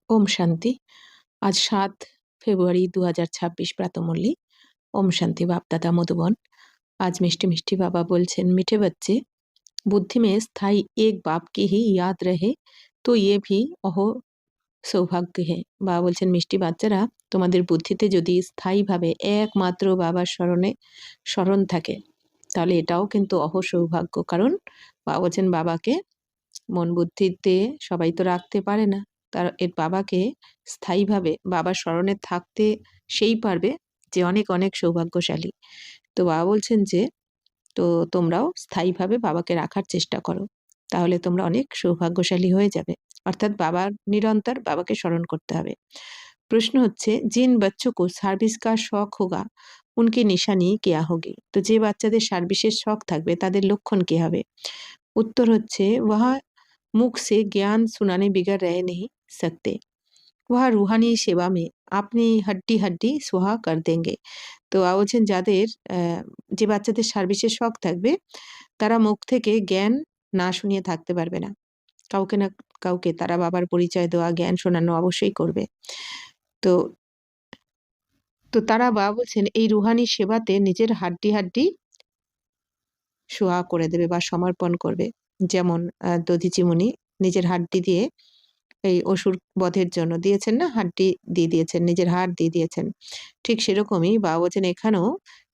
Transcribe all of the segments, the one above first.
ओम शांति। आज 7 ফেব্রুয়ারি 2026 প্রাতমল্লী। ओम शांति। बाप दादा मधुबन। आज मिष्टी मिष्टी बाबा बोलছেন, मीठे बच्चे, बुद्धि में स्थायी एक बाप की ही याद रहे तो ये भी अहो সৌভাগ্য হে। বাবা বলছেন, মিষ্টি বাচ্চারা, তোমাদের বুদ্ধিতে যদি স্থায়ীভাবে একমাত্র বাবার স্মরণ থাকে তাহলে এটাও কিন্তু অহ সৌভাগ্য। কারণ বাবা বলছেন, বাবাকে মন বুদ্ধিতে সবাই তো রাখতে পারে না। তার এর বাবাকে স্থায়ীভাবে বাবার স্মরণে থাকতে সেই পারবে যে অনেক অনেক সৌভাগ্যশালী। তো বাবা বলছেন যে তো তোমরাও স্থায়ীভাবে বাবাকে রাখার চেষ্টা করো, তাহলে তোমরা অনেক সৌভাগ্যশালী হয়ে যাবে। অর্থাৎ বাবার নিরন্তর বাবাকে স্মরণ করতে হবে। প্রশ্ন হচ্ছে, जिन बच्चों को সার্ভিস का শখ होगा उनकी निशानी क्या होगी। তো যে বাচ্চাদের সার্ভিসের শখ থাকবে তাদের লক্ষণ কি হবে? উত্তর হচ্ছে, वह मुख से ज्ञान सुनाने बिगड़ रह नहीं सकते, वह रूहानी सेवा में अपनी हड्डी हड्डी सुहा कर देंगे। তো বলছেন, যাদের যে বাচ্চাদের সার্ভিসের শখ থাকবে তারা মুখ থেকে জ্ঞান না শুনিয়ে থাকতে পারবে না। কাউকে না কাউকে তারা বাবার পরিচয় দেওয়া, জ্ঞান শোনানো অবশ্যই করবে। তো তো তারা বাবা বলছেন এই রুহানি সেবাতে নিজের হাড্ডি হাড্ডি সোহা করে দেবে বা সমর্পণ করবে। যেমন দধিচি মুনি নিজের হাড্ডি দিয়ে এই অসুর বধের জন্য দিয়েছেন না, হাড্ডি দিয়ে দিয়েছেন, নিজের হাড় দিয়ে দিয়েছেন। ঠিক সেরকমই বাবা বলছেন এখানেও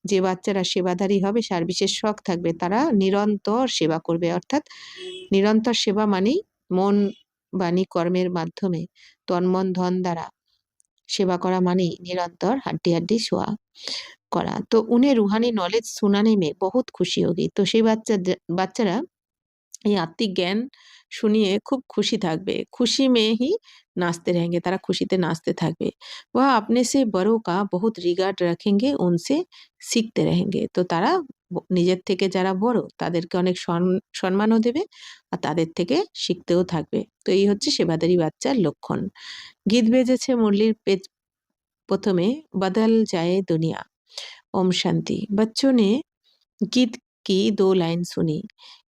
যে বাচ্চারা সেবাধারী হবে, সার্ভিসের শখ থাকবে, তারা নিরন্তর সেবা করবে। অর্থাৎ নিরন্তর সেবা মানেই মন বাণী কর্মের মাধ্যমে তন্মন ধন দ্বারা সেবা করা মানেই নিরন্তর হাড্ডি হাড্ডি সোয়া করা। তো উन्हें रूहानी नॉलेज सुनाने में बहुत खुशी होगी। তো সেই বাচ্চারা এই আত্মিক জ্ঞান শুনিয়ে খুব খুশি থাকবে। খুশি में ही नाचते रहेंगे, তারা খুশিতে নাচতে থাকবে। वह अपने से बड़ों का बहुत रिगार्ड रखेंगे, उनसे सीखते रहेंगे। তো তারা নিজের থেকে যারা বড় তাদেরকে অনেক সম্মানও দেবে আর তাদের থেকে শিখতেও থাকবে। তো এই হচ্ছে সেবাদারি বাচ্চার লক্ষণ। গীত বেজেছে মুরলির প্রথমে, बदल जाए दुनिया। ओम शांति। बच्चों ने गीत की 2 लाइन सुनी।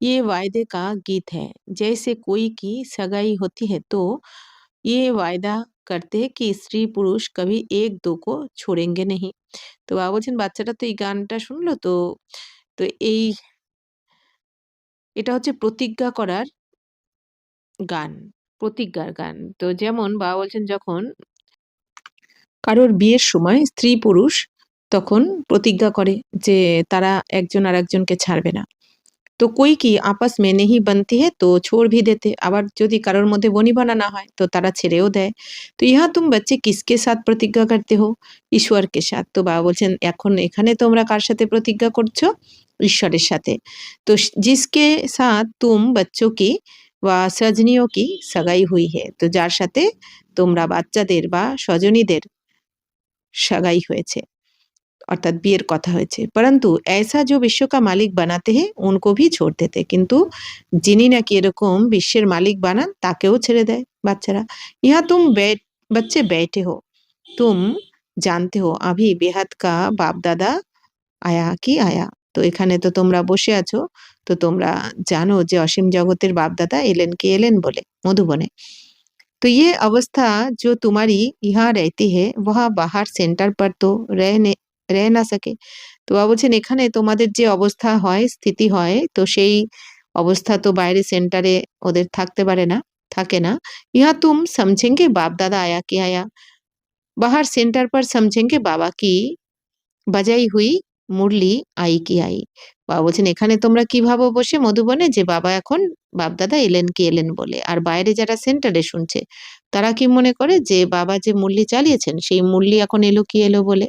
ये वायदे का गीत है। जैसे कोई की सगाई होती है तो ये वायदा करते हैं कि स्त्री पुरुष कभी एक दो को छोड़ेंगे नहीं। তো বাবা বলছেন, বাচ্চাটা তো এই গানটা শুনলো, তো তো এই এটা হচ্ছে প্রতিজ্ঞা করার গান, প্রতিজ্ঞার গান। তো যেমন বাবা বলছেন, যখন কারোর বিয়ের সময় স্ত্রী পুরুষ তখন প্রতিজ্ঞা করে যে তারা একজন আরেকজনকে ছাড়বে না। তো कोई की आपस में नहीं बनती है तो छोड़ भी देते। আবার যদি কারোর মধ্যে বনিবনা না হয় তো তারা ছেড়েও দেয়। তো यहाँ तुम बच्चे किसके साथ प्रतिज्ञा करते हो? ईश्वर के साथ। তো বাবা বলছেন, এখন এখানে তোমরা কার সাথে প্রতিজ্ঞা করছো? ঈশ্বরের সাথে। तो जिसके साथ तुम बच्चों की व सजनियों की सगाई हुई है। তো যার সাথে তোমরা বাচ্চাদের বা স্বজনীদের सगाई হয়েছে, অর্থাৎ বিয়ের কথা হয়েছে। परंतु ऐसा जो विश्व का मालिक बनाते हैं उनको भी छोड़ देते। কিন্তু যিনি নাকি এরকম বিশ্বের মালিক বানান তাকেও ছেড়ে দেয় বাচ্চারা। यहाँ तुम बच्चे बैठे हो, तुम जानते हो अभी बेहद का बाप दादा आया কি आया। তো এখানে তো তোমরা বসে আছো, তো তোমরা জানো যে অসীম জগতের বাপ দাদা এলেন কি এলেন বলে মধুবনে। तो ये अवस्था जो तुम्हारी यहाँ रहती है वह बाहर सेंटर पर तो रह ना सके। তো বাবা বলছেন, এখানে তোমাদের যে অবস্থা হয়, স্থিতি হয়, তো সেই অবস্থা তো বাইরে সেন্টারে ওদের থাকতে পারে না, থাকে না। यहाँ तुम समझेंगे बाप दादा आया कि आया, बाहर सेंटर पर समझेंगे बाबा की বাজাই হুই মুরলি আই কি আই। বাবা বলছেন, এখানে তোমরা কি ভাবো বসে মধুবনে যে বাবা এখন বাপদাদা এলেন কি এলেন বলে, আর বাইরে যারা সেন্টারে শুনছে তারা কি মনে করে যে বাবা যে মুরলি চালিয়েছেন সেই মুরলি এখন এলো কি এলো বলে।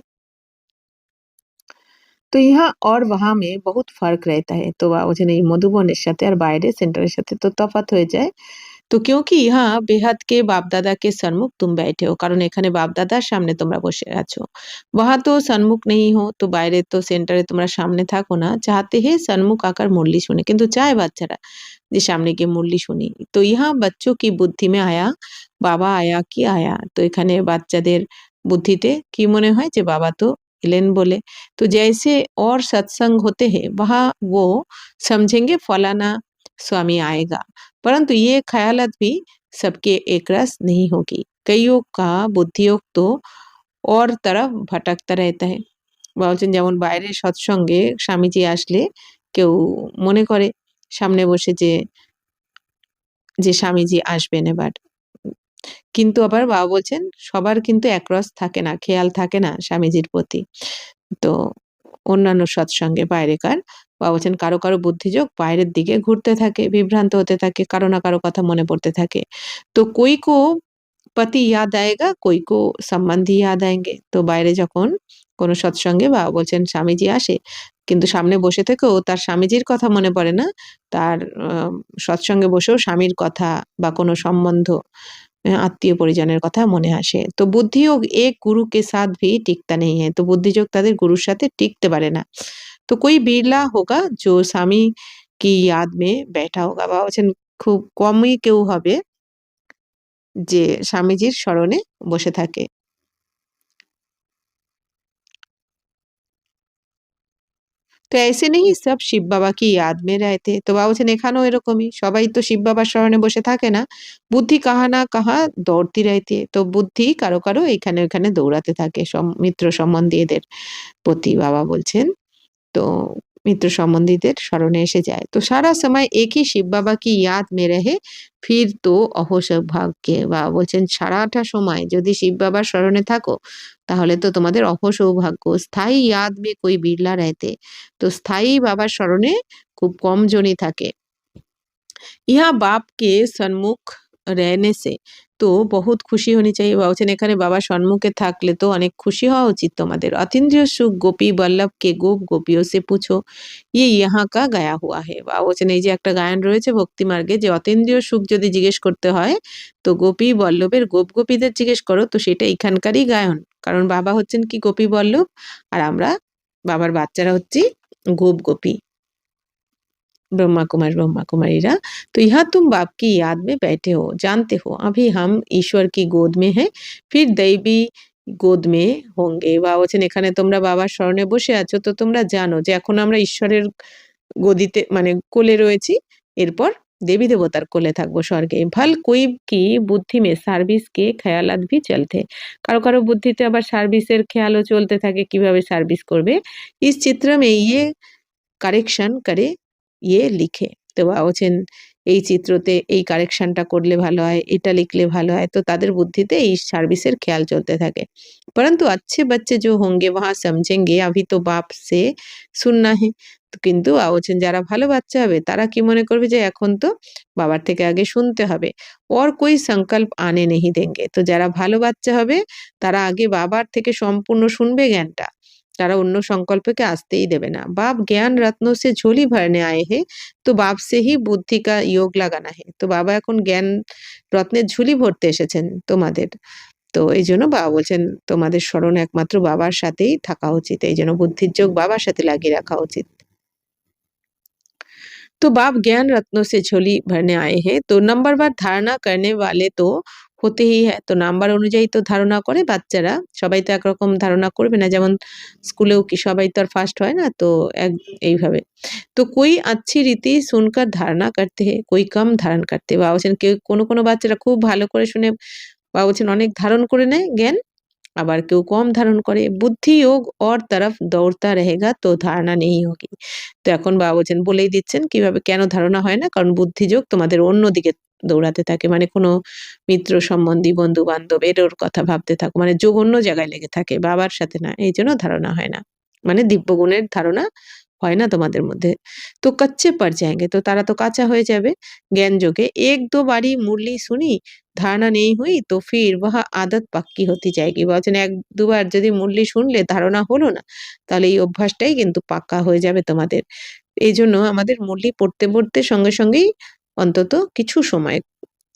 তো ইহা और वहां में बहुत फर्क रहता है। তো বাবা বলছেন এই মধুবনের সাথে আর বাইরে সেন্টারের সাথে তো তফাৎ হয়ে যায়। তো क्योंकि यहाँ बेहद के बाप दादा के सन्मुख तुम बैठे हो, কারণ এখানে বাপ দাদার সামনে তোমরা বসে আছো। वहां तो सन्मुख नहीं हो, তো বাইরে তো সেন্টারে তোমরা সামনে থাকো না। চাহতে হে सन्मुख आकर मुरली শুনে, কিন্তু চায় বাচ্চারা যে সামনে গিয়ে মুরলি শুনি। তো यहाँ बच्चों की बुद्धि में आया बाबा आया কি आया। তো এখানে বাচ্চাদের বুদ্ধিতে কি মনে হয় যে বাবা তো এলেন বলে। तो जैसे और सत्संग होते हैं वहाँ वो समझेंगे फलाना स्वामी आएगा, परंतु ये ख्यालात भी सबके एक रस नहीं होगी। कईयों का बुद्धियोग तो और तरफ भटकता रहता है। বলছেন যেমন বাইরের সৎসঙ্গে স্বামীজি আসলে কেউ মনে করে সামনে বসে যে স্বামীজি আসবেন এবার। কিন্তু আবার বাবা বলছেন সবার কিন্তু একরস থাকে না, খেয়াল থাকে না স্বামীজির প্রতি। তো অন্যান্য সৎসঙ্গে বাইরেকার বাবা বলছেন কারো, কারো বুদ্ধিযোগ বাইরের দিকে ঘুরতে থাকে, বিভ্রান্ত হতে থাকে, কারো না কারো কথা মনে পড়তে থাকে। তো कोई को पति याद आएगा, कोई को संबंधी याद आएँगे। তো বাইরে যখন কোনো সৎসঙ্গে বাবা বলছেন স্বামীজি আসে, কিন্তু সামনে বসে থেকেও তার স্বামীজির কথা মনে পড়ে না। তার আ সৎসঙ্গে বসেও স্বামীর কথা বা কোনো সম্বন্ধ আত্মীয়-পরিজনের কথা মনে আসে। তো বুদ্ধিयोग एक गुरु के साथ भी टिकता नहीं है। তো বুদ্ধিযোগ তাদের গুরুর সাথে টিকতে পারে না। तो कोई बिरला होगा जो स्वामी की याद में बैठा होगा। বাবা বলছেন খুব কমই কেউ হবে যে স্বামীজির স্মরণে বসে থাকে। তো ऐसे नहीं सब শিব বাবা কি याद में रहते। তো বাবা বলছেন এখানেও এরকমই। সবাই তো শিব বাবার স্মরণে বসে থাকে না। বুদ্ধি কাহা না কাহা দৌড়তি रहती है। তো বুদ্ধি কারো, কারো এখানে ওখানে দৌড়াতে থাকে মিত্র সম্বন্ধীদের প্রতি বাবা বলছেন। तो मित्र संबंधीদের স্মরণে এসে যায়। তো সারা সময় एक ही शिव बाबा की याद में रहे फिर तो अहो सौभाग्य। বাবা বলছেন সারাটা সময় যদি শিব বাবার স্মরণে থাকো তাহলে তো তোমাদের অहो সৌভাগ্য। স্থায়ী याद में कोई बिरला रहते। তো স্থায়ী বাবার স্মরণে খুব কম জনই থাকে। ইহা বাপকে সন্মুখ रहने से তো বহুত খুশি होनी चाहिए। বাবা বলছেন এখানে বাবার সম্মুখে থাকলে তো অনেক খুশি হওয়া উচিত তোমাদের। अतीन्द्रिय सुख गोपी बल्लभ के गोप गोपियों से पूछो ये यहाँ का गाया हुआ है। বাবা বলছেন এই যে একটা গায়ন রয়েছে ভক্তি মার্গে যে অতীন্দ্রিয় সুখ যদি জিজ্ঞেস করতে হয় তো গোপী বল্লভের গোপ গোপীদের জিজ্ঞেস করো তো সেটা এখানকারই গায়ন। কারণ বাবা হচ্ছেন কি গোপী বল্লভ আর আমরা বাবার বাচ্চারা হচ্ছি গোপ গোপী। ब्रह्मा कुमार ब्रह्मा कुमारीरा। तो यहाँ तुम बाप की याद में बैठे हो, जानते हो अभी हम ईश्वर की गोद में हैं, फिर दैवी গোদ মে হোঙ্গে। বাবা বলছেন এখানে তোমরা বাবার স্মরণে বসে আছো তো তোমরা জানো যে এখন আমরা ঈশ্বরের গদিতে মানে কোলে রয়েছি, এরপর দেবী দেবতার কোলে থাকবো স্বর্গে। ভল कोई की বুদ্ধি में সার্ভিস के ख्यालात भी चलते। কারো কারো বুদ্ধিতে আবার সার্ভিসের খেয়ালও চলতে থাকে কিভাবে সার্ভিস করবে। इस चित्र में ये কারেকশন করে ইয়ে লিখে। তো বাবা বলছেন এই চিত্রতে এই কারেকশনটা করলে ভালো হয়, এটা লিখলে ভালো হয়। তো তাদের বুদ্ধিতে এই সার্ভিসের খেয়াল চলতে থাকে। परंतु अच्छे बच्चे जो होंगे वहाँ समझेंगे अभी तो बाप से सुनना है। তো কিন্তু বাবা বলছেন যারা ভালো বাচ্চা হবে তারা কি মনে করবে যে এখন তো বাবার থেকে আগে শুনতে হবে। और कोई संकल्प आने नहीं देंगे। তো যারা ভালো বাচ্চা হবে তারা আগে বাবার থেকে সম্পূর্ণ শুনবে জ্ঞানটা। তারা অন্য সংকল্পকে আসতেই দেবে না। बाप ज्ञान रत्नों से झोली भरने आए हैं, तो बाप से ही बुद्धि का योग लगाना है। তো বাবা এখন জ্ঞান রত্নের ঝুলি ভরতে এসেছেন তোমাদের। তো এইজন্য বাবা বলছেন তোমাদের স্মরণ একমাত্র বাবার সাথেই থাকা উচিত। এইজন্য বুদ্ধির যোগ বাবার সাথে লাগিয়ে রাখা উচিত। तो बाप ज्ञान रत्नों से झोली भरने आए हैं तो नंबरवार धारणा करने वाले तो হতেই হ্যাঁ তো নাম্বার অনুযায়ী তো ধারণা করে বাচ্চারা সবাই তো একরকম ধারণা করবে না যেমন স্কুলেও কি সবাই তো আর ফার্স্ট হয় না তো এইভাবে তো कोई अच्छी रीति सुनकर धारणा करते हैं कोई कम धारण करते বাবা বলছেন কেউ কোনো কোনো বাচ্চারা খুব ভালো করে শুনে বাবা বলছেন অনেক ধারণ করে নেয় জ্ঞান আবার কেউ কম ধারণ করে বুদ্ধি योग और तरफ दौड़ता रहेगा तो धारणा नहीं होगी। তো এখন বাবা বলছেন বলেই দিচ্ছেন কিভাবে কেন ধারণা হয় না কারণ বুদ্ধিযোগ তোমাদের অন্যদিকে দৌড়াতে থাকে মানে কোনো মিত্র সম্বন্ধী বন্ধু বান্ধব এর কথা ভাবতে থাকো মানে যোগ অন্য জায়গায় লেগে থাকে বাবার সাথে না এই জন্য ধারণা হয় না মানে দিব্য গুণের ধারণা হয় না তোমাদের মধ্যে। তো कच्चे पड़ जाएंगे তো তারা তো কাঁচা হয়ে যাবে জ্ঞান যোগে एक दो बारी मुरली सुनी ধারণা नहीं हुई तो फिर वह आदत पक्की होती जाएगी। বলছেন এক দুবার যদি মুরলি শুনলে ধারণা হলো না তাহলে এই অভ্যাসটাই কিন্তু পাক্কা হয়ে যাবে তোমাদের। এইজন্য আমাদের মুরলি পড়তে, পড়তে সঙ্গে সঙ্গেই অন্তত কিছু সময়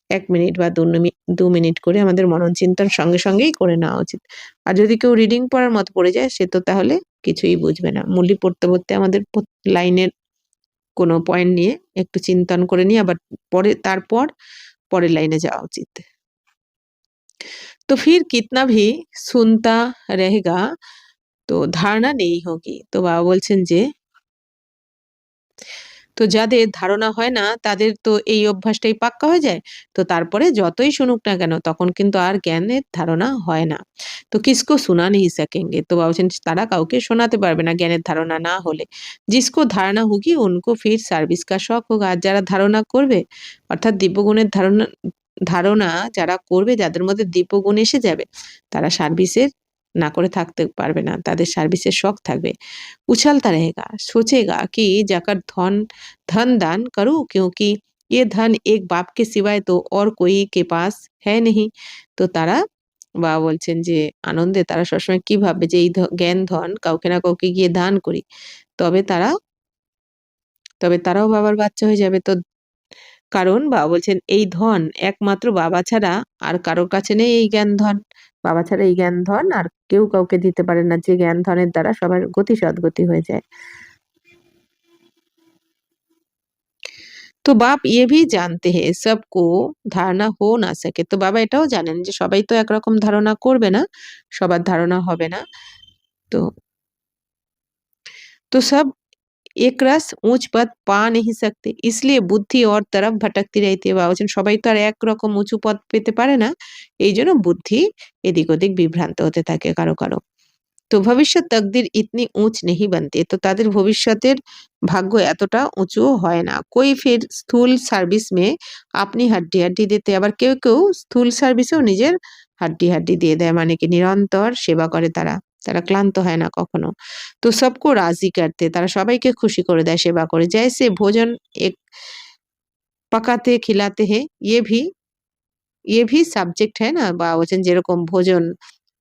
১ মিনিট বা ২ মিনিট করে আমাদের মনন চিন্তন সঙ্গে সঙ্গেই করে নেওয়া উচিত। আর যদি কেউ রিডিং পড়ার মতো পড়ে যায় সে তো তাহলে কিছুই বুঝবে না। মুরলি পড়তে, পড়তে আমাদের লাইনের কোনো পয়েন্ট নিয়ে একটু চিন্তন করে নিয়ে আবার তারপর পরের লাইনে যাওয়া উচিত। तो फिर कितना भी सुनता रहेगा तो ধারণা নেই होगी। তো বাবা বলছেন যে তো যাদের ধারণা হয় না তাদের তো এই অভ্যাসটাই পাক্কা হয়ে যায়। তো তারপরে যতই শুনুক না কেন তখন কিন্তু আর জ্ঞানের ধারণা হয় না। তো কিসকো सुना नहीं सकेंगे, তো বাবা বলছেন তারা কাউকে শোনাতে পারবে না জ্ঞানের ধারণা না হলে। जिसको धारणा होगी उनको फिर সার্ভিস का शौक होगा। আর যারা ধারণা করবে অর্থাৎ দিব্যগুণের ধারণা ধারণা যারা করবে, যাদের মধ্যে দিব্যগুণ এসে যাবে, তারা সার্ভিসের না করে থাকতে পারবে না। তাদের সার্ভিসের শখ থাকবে। उछलता रहेगा, सोचेगा कि जाकर धन दान करूँ, क्योंकि ये धन एक बाप के सिवाय तो और कोई के पास है नहीं। তো তারা বাবা বলছেন যে আনন্দে তারা সবসময় কি ভাববে যে এই জ্ঞান ধন কাউকে না কাউকে গিয়ে দান করি। তবে তারাও বাবার বাচ্চা হয়ে যাবে। তো কারণ বাবা বলছেন এই ধন একমাত্র বাবা ছাড়া আর কারোর কাছে নেই এই জ্ঞান ধন। বাবা ছাড়া এই জ্ঞান ধন আর কেউ কাউকে দিতে পারে না, যে জ্ঞান ধনের দ্বারা সবার গতি সদ্গতি হয়ে যায়। তো বাপ ये भी जानते हैं सबको ধারণা हो না सके, তো বাবা এটাও জানেন যে সবাই তো একরকম ধারণা করবে না, সবার ধারণা হবে না। তো तो सब एक रस ऊंच पद पा नहीं सकते, इसलिए বুদ্ধি और तरफ भटकती रहती है। বাবা বলছেন সবাই তো আর একরকম উঁচু পদ পেতে পারে না, এই জন্য বুদ্ধি এদিক ওদিক বিভ্রান্ত হতে থাকে কারো কারো। তো ভবিষ্যৎ তকদির ইতনি উঁচ নেহি বানতি, তো তাদের ভবিষ্যতের ভাগ্য এতটা উঁচু হয় না। কই ফির স্থূল সার্ভিস মে আপনি হাড্ডি হাড্ডি দিতে, আবার কেউ কেউ স্থূল সার্ভিসেও নিজের হাড্ডি হাড্ডি দিয়ে দেয়, মানে কি নিরন্তর সেবা করে তারা, তারা ক্লান্ত হয় না কখনো। তো সবকো রাজি করতে, তারা সবাইকে খুশি করে দেয় সেবা করে। জैसे ভোজন এক পাকাতে খিলাতে হে ये भी সাবজেক্ট है না, বা বলছেন যেরকম ভোজন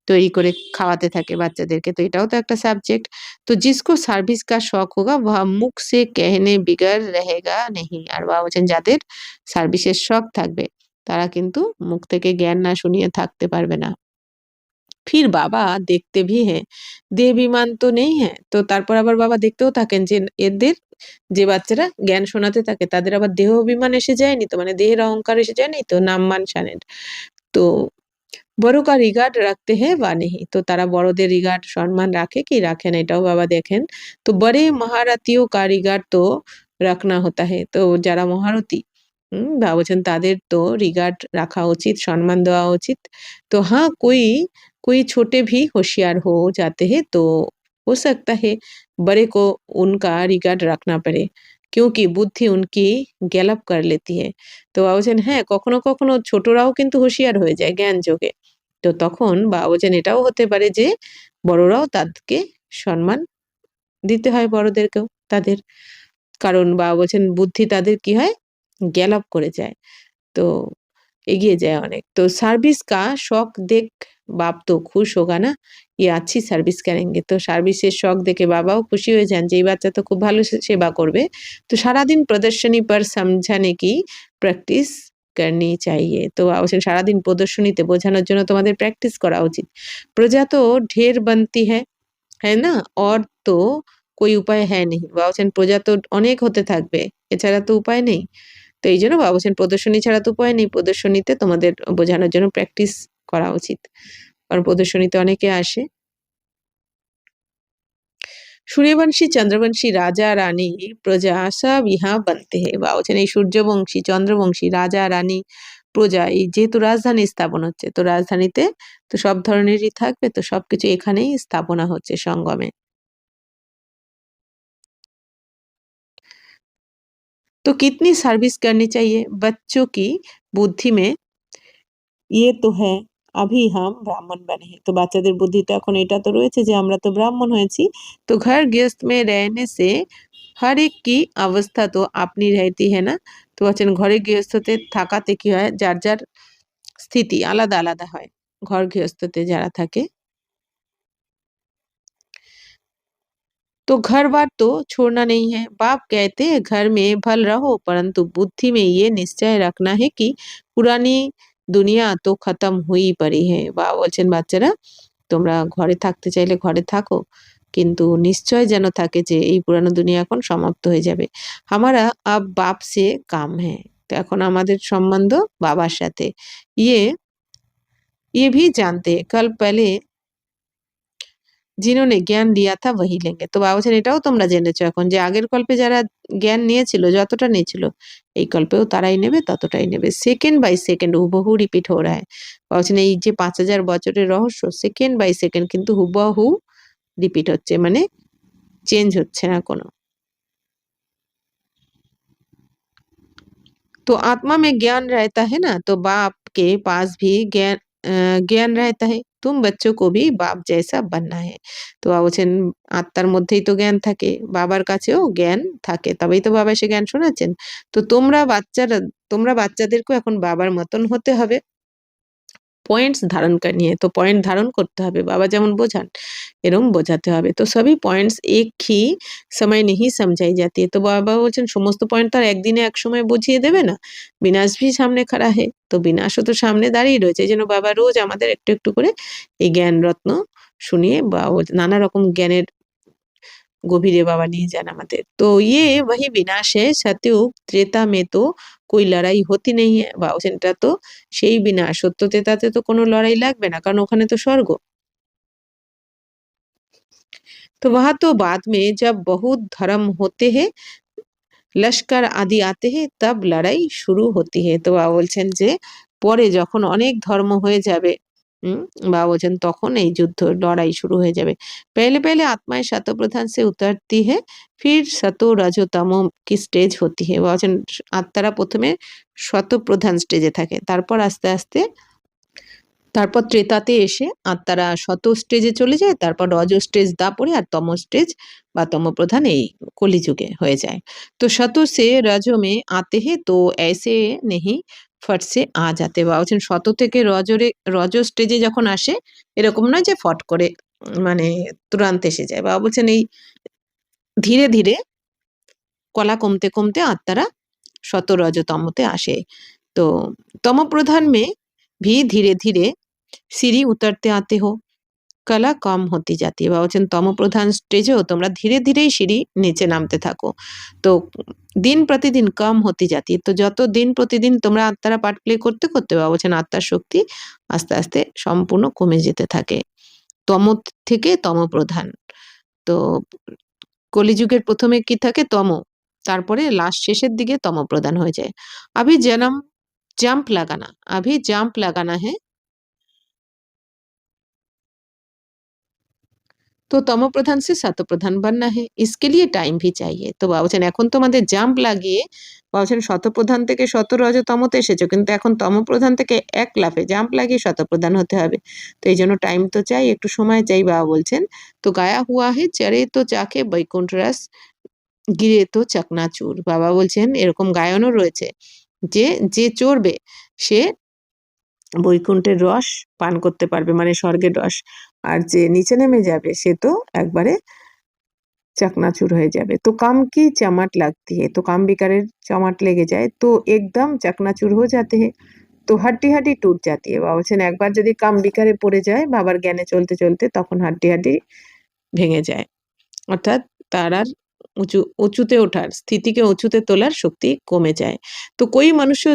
তৈরি করে খাওয়াতে থাকে বাচ্চাদেরকে, তো এটাও তো একটা সাবজেক্ট। তো जिसको সার্ভিস का शौक होगा वह मुख से कहने बिगड़ रहेगा नहीं, আর বাবা বলছেন যাদের সার্ভিসের শখ থাকবে তারা কিন্তু মুখ থেকে জ্ঞান না শুনিয়ে থাকতে পারবে না। ফির বাবা দেখতে ভি হ্যাঁ, দেহ বিমান তো নেই হ্যাঁ, তো তারপর আবার বাবা দেখতেও থাকেন যে এদের যে বাচ্চারা জ্ঞান শোনাতে থাকে তাদের আবার দেহ অভিমান এসে যায়নি তো, মানে দেহের অহংকার এসে যায়নি তো, নাম মান শানের। তো বড় का रिगार्ड रखते हैं বা नहीं, তো তারা বড়দের রিগার্ড সম্মান রাখে কি রাখে না এটাও বাবা দেখেন। তো বড়ে মহারথীও का रिगार्ड तो रखना होता है, তো যারা মহারথী বাবা বলছেন তাদের তো রিগার্ড রাখা উচিত, সম্মান দেওয়া উচিত। তো हाँ कोई छोटे भी होशियार हो जाते हैं तो हो सकता है बड़े को उनका रिगार्ड रखना पड़े, क्योंकि বুদ্ধি उनकी गैलप कर लेती है। তো বাবা বলছেন হ্যাঁ, কখনো কখনো ছোটরাও কিন্তু হুঁশিয়ার হয়ে যায় জ্ঞান যোগে। তো তখন বাবা বলছেন এটাও হতে পারে যে বড়রাও তাদেরকে সম্মান দিতে হয়, বড়দেরকেও তাদের। কারণ বাবা বলছেন বুদ্ধি তাদের কি হয় গ্যালাপ করে যায়, তো এগিয়ে যায় অনেক। তো সার্ভিস কা শখ দেখ বাপ তো খুশ হোগা না, ये अच्छी সার্ভিস करेंगे, তো সার্ভিসের শখ দেখে বাবাও খুশি হয়ে যান যে এই বাচ্চা তো খুব ভালো সেবা করবে। তো সারাদিন প্রদর্শনী পর সমঝানে কি প্র্যাকটিস করনি চাইয়ে, তো বাবা বলছেন সারাদিন প্রদর্শনীতে বোঝানোর জন্য তোমাদের প্র্যাকটিস করা উচিত। প্রজা তো ঢের বানতি হ্যাঁ না, और तो कोई উপায় है नहीं, বাবা বলছেন প্রজা তো অনেক হতে থাকবে, এছাড়া তো উপায় নেই। তো এইজন্য বাবা বলছেন প্রদর্শনী ছাড়া তো উপায় নেই, প্রদর্শনীতে তোমাদের বোঝানোর জন্য প্র্যাকটিস করা উচিত। কারণ প্রদর্শনীতে অনেকে আসে। সূর্যবংশী চন্দ্রবংশী রাজা রানী প্রজা সব ইহা বানতে হে, বাবা বলছেন এই সূর্যবংশী চন্দ্রবংশী রাজা রানী প্রজা, এই যেহেতু রাজধানী স্থাপন হচ্ছে তো রাজধানীতে তো সব ধরনেরই থাকবে, তো সবকিছু এখানেই স্থাপনা হচ্ছে সঙ্গমে। তো कितनी सर्विस करनी चाहिए बच्चों की বুদ্ধি में ये तो है अभी हम ब्राह्मण बने हैं, তো বাচ্চাদের বুদ্ধি তো এখন এটা তো রয়েছে যে আমরা তো ব্রাহ্মণ হয়েছি। তো घर गृहस्थ में रहने से हर एक की अवस्था तो अपनी रहती है ना, তো বলছেন ঘরে গৃহস্থতে থাকাতে কি হয় যার যার স্থিতি আলাদা আলাদা হয়, ঘর গৃহস্থতে যারা থাকে। तो घर बार तो छोड़ना नहीं है, बाप कहते हैं घर में भल रहो, परंतु बुद्धि में ये निश्चय रखना है कि पुरानी দুনিয়া তো খতম হয়েই পড়ি হ্যাঁ। বাবা বলছেন বাচ্চারা তোমরা ঘরে থাকতে চাইলে ঘরে থাকো, কিন্তু নিশ্চয় যেন থাকে যে এই পুরানো দুনিয়া এখন সমাপ্ত হয়ে যাবে। হামারা আব বাপ সে কাম হ্যাঁ, তো এখন আমাদের সম্বন্ধ বাবার সাথে। ইয়ে ये भी जानते हैं कल पहले जिन्होंने জ্ঞান लिया था वही लेंगे। তো বাবা বলছেন এটাও তোমরা জেনেছো এখন যে আগের কল্পে যারা জ্ঞান নিয়েছিল যতটা নিয়েছিল এই কল্পেও তারাই নেবে ততটাই নেবে। সেকেন্ড বাই সেকেন্ড হুবহু রিপিট हो रहा है। বাবা বলছেন এই যে 5000 বছরের রহস্য সেকেন্ড বাই সেকেন্ড কিন্তু হুবহু রিপিট হচ্ছে মানে চেঞ্জ হচ্ছে না কোনো। तो आत्मा में ज्ञान रहता है ना तो बाप के पास भी ज्ञान रहता है। तुम बच्चों को भी बाप जैसा बनना है। তো বাবা বলছেন আত্মার মধ্যেই তো জ্ঞান থাকে, বাবার কাছেও জ্ঞান থাকে, তবেই তো বাবা এসে জ্ঞান শোনাচ্ছেন। তো তোমরা বাচ্চাদেরকেও এখন বাবার মতন হতে হবে। पॉइंट्स धारण करनी है तो पॉइंट धारण করতে হবে বাবা যেমন বোঝান এরকম বোঝাতে হবে। তো সবই পয়েন্টস এক ही समय नहीं समझाई जाती है। তো বাবা বলছেন সমস্ত পয়েন্ট তো আর একদিনে এক সময় বুঝিয়ে দেবে না, বিনাশ भी सामने खड़ा है। তো বিনাশও তো সামনে দাঁড়িয়ে রয়েছে, এই জন্য বাবা রোজ আমাদের একটু একটু করে এই জ্ঞান রত্ন শুনিয়ে বা নানা রকম জ্ঞানের गभीरे बाबा नहीं जान আমাদের। तो ये वही विनाश है। सतयुग त्रेता में तो कोई लड़ाई होती नहीं है। বাবা বলছেন এটা তো সেই বিনাশ, সত্য ত্রেতাতে তো কোনো লড়াই লাগবে না কারণ ওখানে তো স্বর্গ। तो वहां तो बाद में जब बहुत धर्म होते हैं লস্কর আদি আতে হে তব লড়াই শুরু হতি হে। তো বাবা বলছেন যে পরে যখন অনেক ধর্ম হয়ে যাবে বাবা বলছেন তখন এই যুদ্ধ লড়াই শুরু হয়ে যাবে। पहले पहले आत्माएं शतो प्रधान से उतरती है फिर सतो रजो तमो की स्टेज होती है। বাবা বলছেন আত্মারা প্রথমে শত প্রধান স্টেজে থাকে, তারপর আস্তে আস্তে তারপর ত্রেতাতে এসে আত্মারা শত স্টেজে চলে যায়, তারপর রজ স্টেজ দাপরে আর তম স্টেজ বা তম প্রধান এই কলিযুগে হয়ে যায়। তো শত সে রজ মে আতে হে তো ऐसे नहीं ফট সে আ যাতে। বা বলছেন শত থেকে রজ স্টেজে যখন আসে এরকম নয় যে ফট করে মানে তুরান্ত এসে যায়। বাবা বলছেন এই ধীরে ধীরে কলা কমতে কমতে আত্মারা শত রজতমতে আসে। तो तम प्रधान में भी धीरे धीरे सीढ़ी उतरते आते हो कला कम होती जाती है। বাবা বলছেন তম প্রধান স্টেজেও তোমরা ধীরে ধীরেই সিঁড়ি নিচে নামতে থাকো। তো দিন প্রতিদিন কম হতে যাতি, তো যত দিন প্রতিদিন তোমরা আত্মারা পার্ট প্লে করতে করতে বাবা বলছেন আত্মার শক্তি আস্তে আস্তে সম্পূর্ণ কমে যেতে থাকে। তম থেকে তম প্রধান। তো কলিযুগের প্রথমে কি থাকে তম, তারপরে লাস্ট শেষের দিকে তম প্রধান হয়ে যায়। अभी जन्म जंप लगाना अभी जंप लगाना है तो তম প্রধান সে শত প্রধান बनना है इसके लिए टाइम भी चाहिए। তো বাবা বলছেন এখন তোমাদের জাম্প লাগিয়ে বাবা বলছেন শত প্রধান থেকে শত রজতমতে এসেছো কিন্তু এখন তম প্রধান থেকে এক লাফে জাম্প লাগিয়ে শত প্রধান হতে হবে। তো এই জন্য টাইম তো চাই, একটু সময় চাই। বাবা বলছেন তো গায়া হুয়া হে চরে তো চাকে বৈকুণ্ঠ রস গিরে তো চকনাচুর। বাবা বলছেন এরকম গায়নও রয়েছে যে যে চড়বে সে বৈকুণ্ঠের রস পান করতে পারবে মানে স্বর্গের রস, আর যে নিচে নেমে যাবে সে তো একবারে चकनाचूर হয়ে যাবে। तो काम की चमाट लगती है तो काम বিকারের চমাট লেগে যায় তো একদম চকনাচুর हो जाते हैं তো হাড্ডি হাড্ডি টুট जाती है। বাবা বলছেন একবার যদি কাম বিকারে পড়ে যায় বাবার জ্ঞানে চলতে চলতে তখন হাড্ডি হাড্ডি ভেঙে যায়, অর্থাৎ তার আর উঁচুতে ওঠার স্থিতিকে উঁচুতে তোলার শক্তি কমে যায়। তো कोई मनुष्य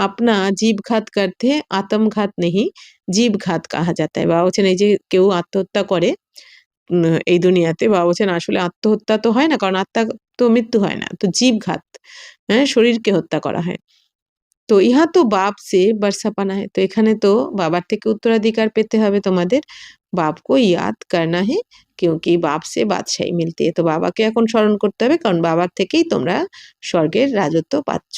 अपना जीव घात करते हैं आत्मघात नहीं जीव घात कहा जाता है। বাবা বলছেন এই যে কেউ আত্মহত্যা করে এই দুনিয়াতে বাবা বলছেন আসলে আত্মহত্যা তো হয় না কারণ আত্মা তো মৃত্যু হয় না, তো জীবঘাত, হ্যাঁ শরীরকে হত্যা করা হয়। তো ইহা তো বাপ সে বর্ষা পানা है তো এখানে তো বাবার থেকে উত্তরাধিকার পেতে হবে তোমাদের। বাপ কো ইয়াদ করনা হে क्योंकि বাপ সে বাদশাহী মিলতি है। তো বাবাকে এখন স্মরণ করতে হবে কারণ বাবার থেকেই তোমরা স্বর্গের রাজত্ব পাচ্ছ।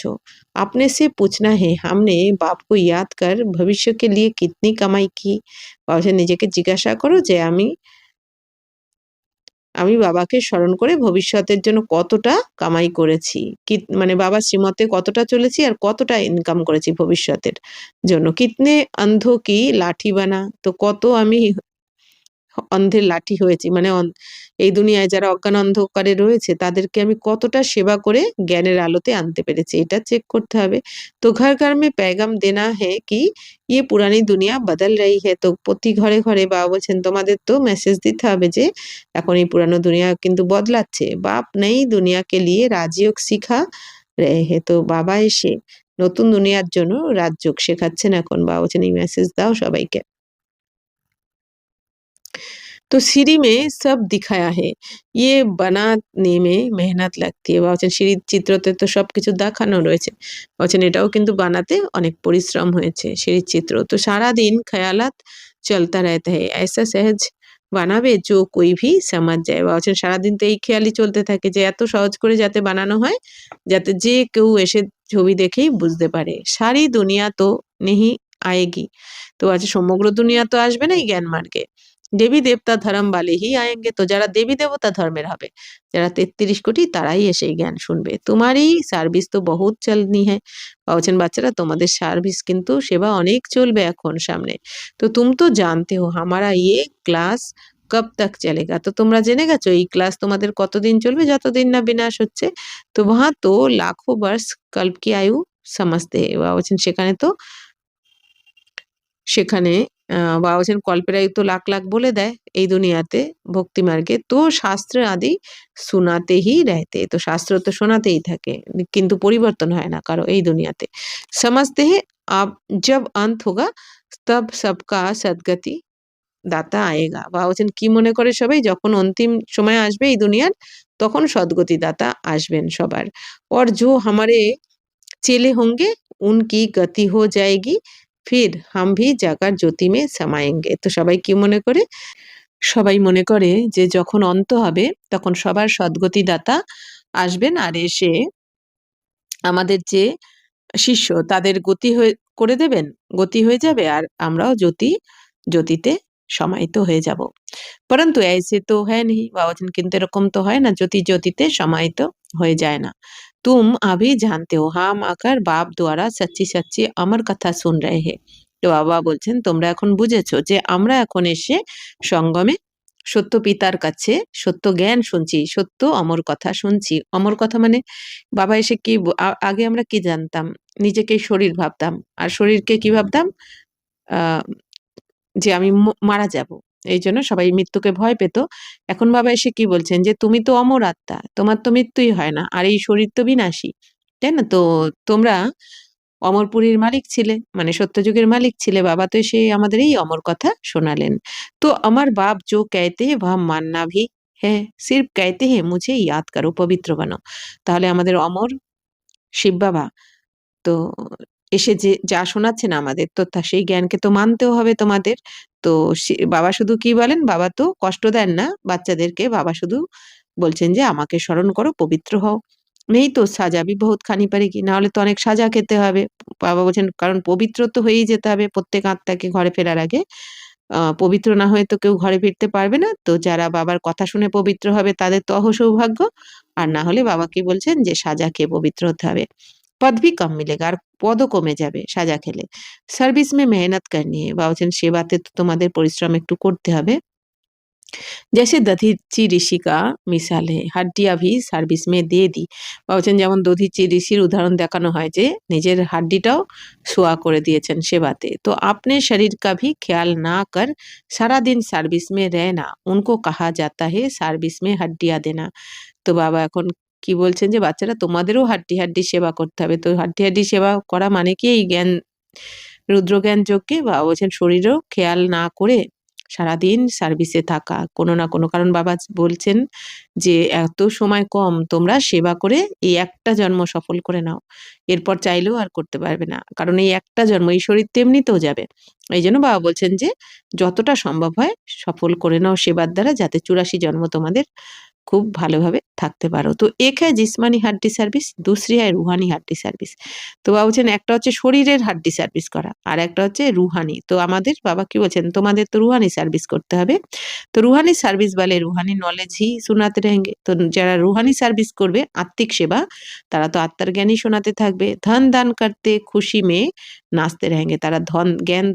अपने से पूछना है हमने बाप को याद कर भविष्य के लिए कितनी कमाई की। বাবা নিজেকে জিজ্ঞাসা করো যে আমি বাবাকে স্মরণ করে ভবিষ্যতের জন্য কতটা কামাই করেছি, কি মানে বাবার শ্রীমতে কতটা চলেছি আর কতটা ইনকাম করেছি ভবিষ্যতের জন্য। কিতনে অন্ধ কি লাঠি বানা, তো কত আমি অন্ধের লাঠি হয়েছি মানে এই দুনিয়ায় যারা অজ্ঞান অন্ধকারে রয়েছে তাদেরকে আমি কতটা সেবা করে জ্ঞানের আলোতে আনতে পেরেছি এটা চেক করতে হবে। তো ঘর ঘর মে पैगाम देना है कि ये पुरानी दुनिया बदल रही है। তো প্রতি ঘরে ঘরে বাবা বলছেন তোমাদের তো মেসেজ দিতে হবে যে এখন এই পুরানো দুনিয়া কিন্তু বদলাচ্ছে। বাপ নই দুনিয়াকে লিয়ে রাজযোগ শিখা রহে হে। তো বাবা এসে নতুন দুনিয়ার জন্য রাজযোগ শেখাচ্ছেন এখন। বাবা বলছেন এই মেসেজ দাও সবাইকে। तो सीरी में सब दिखाया है। ये বানানে में मेहनत लगती है। বলছেন সিঁড়ির চিত্রতে তো সবকিছু দেখানো রয়েছে। বলছেন এটাও কিন্তু বানাতে অনেক পরিশ্রম হয়েছে সিঁড়ির চিত্র। তো সারাদিন ख़यालात चलता रहता है। ऐसा सहज বানাবে जो कोई भी समझ जाए। বলছেন সারাদিন তো এই খেয়ালই চলতে থাকে যে এত সহজ করে যাতে বানানো হয়, যাতে যে কেউ এসে ছবি দেখেই বুঝতে পারে। সারি দুনিয়া তো नहीं आएगी। তো আছে সমগ্র দুনিয়া তো আসবে না এই জ্ঞান মার্গে। দেবী দেবতা ধর্ম वाले ही आएंगे। তো যারা দেবী দেবতা ধর্মের হবে, যারা 33 কোটি তারাই এসে এই জ্ঞান শুনবে। তোমারই সার্ভিস তো বহুত চলনি है। বলছেন বাচ্চারা তোমাদের সার্ভিস কিন্তু সেবা অনেক চলবে এখন সামনে। তো तुम तो जानते हो हमारा ये क्लास कब तक चलेगा। তো তোমরা জেনে গেছো এই ক্লাস তোমাদের কতদিন চলবে, যতদিন না বিনাশ হচ্ছে। তো वहाँ तो लाखों वर्ष कल्प की आयु समझते हैं। বলছেন সেখানে বাবা বলছেন কল্পের আয়ু তো লাখ লাখ বলে দেয় এই দুনিয়াতে ভক্তি মার্গে। তো শাস্ত্র আদি শোনাতেই रहते। তো শাস্ত্র তো শোনাতেই থাকে, কিন্তু পরিবর্তন হয় না কারো এই দুনিয়াতে। समझते हैं अब जब अंत होगा तब सबका सद्गति দাতা আয়েগা। বাবা বলছেন কি মনে করে সবাই, যখন অন্তিম সময় আসবে এই দুনিয়ার তখন সদ্গতি দাতা আসবেন সবার। और जो हमारे चेले होंगे उनकी गति हो जाएगी, फिर हम भी जाकर ज्योति में समाएंगे। তো সবাই কি মনে করে? সবাই মনে করে যে যখন অন্ত হবে তখন সবার সদ্গতি দাতা আসবেন আর এসে আমাদের যে শিষ্য তাদের গতি হয়ে করে দেবেন, গতি হয়ে যাবে আর আমরাও জ্যোতিতে সমাহিত হয়ে যাব। परंतु ऐसे तो है नहीं। বাবা বলছেন কিন্তু এরকম তো হয় না, জ্যোতিতে সমাহিত হয়ে যায় না। तुम अभी जानते हो हम आकर बाप द्वारा सच्ची सच्ची अमर কথা सुन रहे हैं। তো বাবা বলছেন তোমরা এখন বুঝেছো যে আমরা এখন এসে সঙ্গমে সত্য পিতার কাছে সত্য জ্ঞান শুনছি, সত্য অমর কথা শুনছি। অমর কথা মানে বাবা এসে কি আগে আমরা কি জানতাম, নিজেকে শরীর ভাবতাম আর শরীরকে কি ভাবতাম, আহ যে আমি মারা যাব। এইজন্য সবাই মৃত্যুকে ভয় পেত। এখন বাবা এসে কি বলছেন যে তুমি তো অমর আত্মা, তোমার তো মৃত্যুই হয় না আর এই শরীর তো বিনাশী, তাই না? তো তোমরা অমরপুরীর মালিক ছিলে, মানে সত্যযুগের মালিক ছিলে। বাবা তো এসে আমাদের এই অমর কথা শোনালেন। তো আমার বাপ जो कहते हैं वह मानना भी है, सिर्फ कहते हैं मुझे याद करो पवित्र बनो। তাহলে আমাদের অমর শিব বাবা তো এসে যে যা শোনাচ্ছেন আমাদের তো সেই জ্ঞানকে তো মানতেও হবে তোমাদের। তো বাবা শুধু কি বলেন, বাবা তো কষ্ট দেন না বাচ্চাদেরকে, বাবা শুধু বলছেন যে আমাকে স্মরণ করো, পবিত্র হও। নেই তো সাজা ভি বহুত খানি পারেগি, না হলে তো অনেক সাজা খেতে হবে। বাবা বলছেন কারণ পবিত্র তো হয়েই যেতে হবে প্রত্যেক আত্মাকে ঘরে ফেরার আগে। পবিত্র না হয়ে তো কেউ ঘরে ফিরতে পারবে না। তো যারা বাবার কথা শুনে পবিত্র হবে তাদের তো অহসৌভাগ্য। আর না হলে বাবা কি বলছেন যে সাজা খেয়ে পবিত্র হতে হবে। पद भी कम मिलेगा আর পদও কমে যাবে সাজা খেলে। সার্ভিস মে মেহনত করনি है। বাবা বলছেন সেবাতে তো তোমাদের পরিশ্রম একটু করতে হবে। जैसे दधीची ऋषि का मिसाल है हड्डियां भी সার্ভিস মে দিয়ে দি। বাবা বলছেন যেমন দধিচি ঋষির উদাহরণ দেখানো হয় যে নিজের হাড্ডিটাও সোয়া করে দিয়েছেন সেবাতে। তো अपने शरीर का भी ख्याल ना कर सारा दिन सर्विस में रहना उनको कहा जाता है सर्विस में हड्डियां देना। তো বাবা এখন কি বলছেন যে বাচ্চারা তোমাদেরও হাড্ডি হাড্ডি সেবা করতে হবে। তো হাড্ডি হাড্ডি সেবা করা মানে কি এই জ্ঞান রুদ্রজ্ঞান যজ্ঞে বাবা বলছেন শরীরেও খেয়াল না করে সারাদিন সার্ভিসে থাকা কোনো না কোনো, কারণ বাবা বলছেন যে এত সময় কম, তোমরা সেবা করে এই একটা জন্ম সফল করে নাও, এরপর চাইলেও আর করতে পারবে না, কারণ এই একটা জন্ম এই শরীর তো এমনিতেও যাবে। এই জন্য বাবা বলছেন যে যতটা সম্ভব হয় সফল করে নাও সেবার দ্বারা, যাতে 84 জন্ম তোমাদের খুব ভালোভাবে থাকতে পারো। তো এক হ্যায় জিসমানি হাড্ডি সার্ভিস, দুসরি হ্যায় রুহানি হাড্ডি সার্ভিস। তো বাবা বলছেন একটা হচ্ছে শরীরের হাড্ডি সার্ভিস করা আর একটা হচ্ছে রুহানি। তো আমাদের বাবা কি বলছেন তোমাদের তো রুহানি সার্ভিস করতে হবে। তো রুহানি সার্ভিস বলে রুহানি নলেজ হি শোনাতে रहेंगे। তো যারা রুহানি সার্ভিস করবে আত্মিক সেবা, তারা তো আত্মার জ্ঞানই শোনাতে থাকবে। ধন দান করতে খুশি মে নাচতে रहेंगे। তারা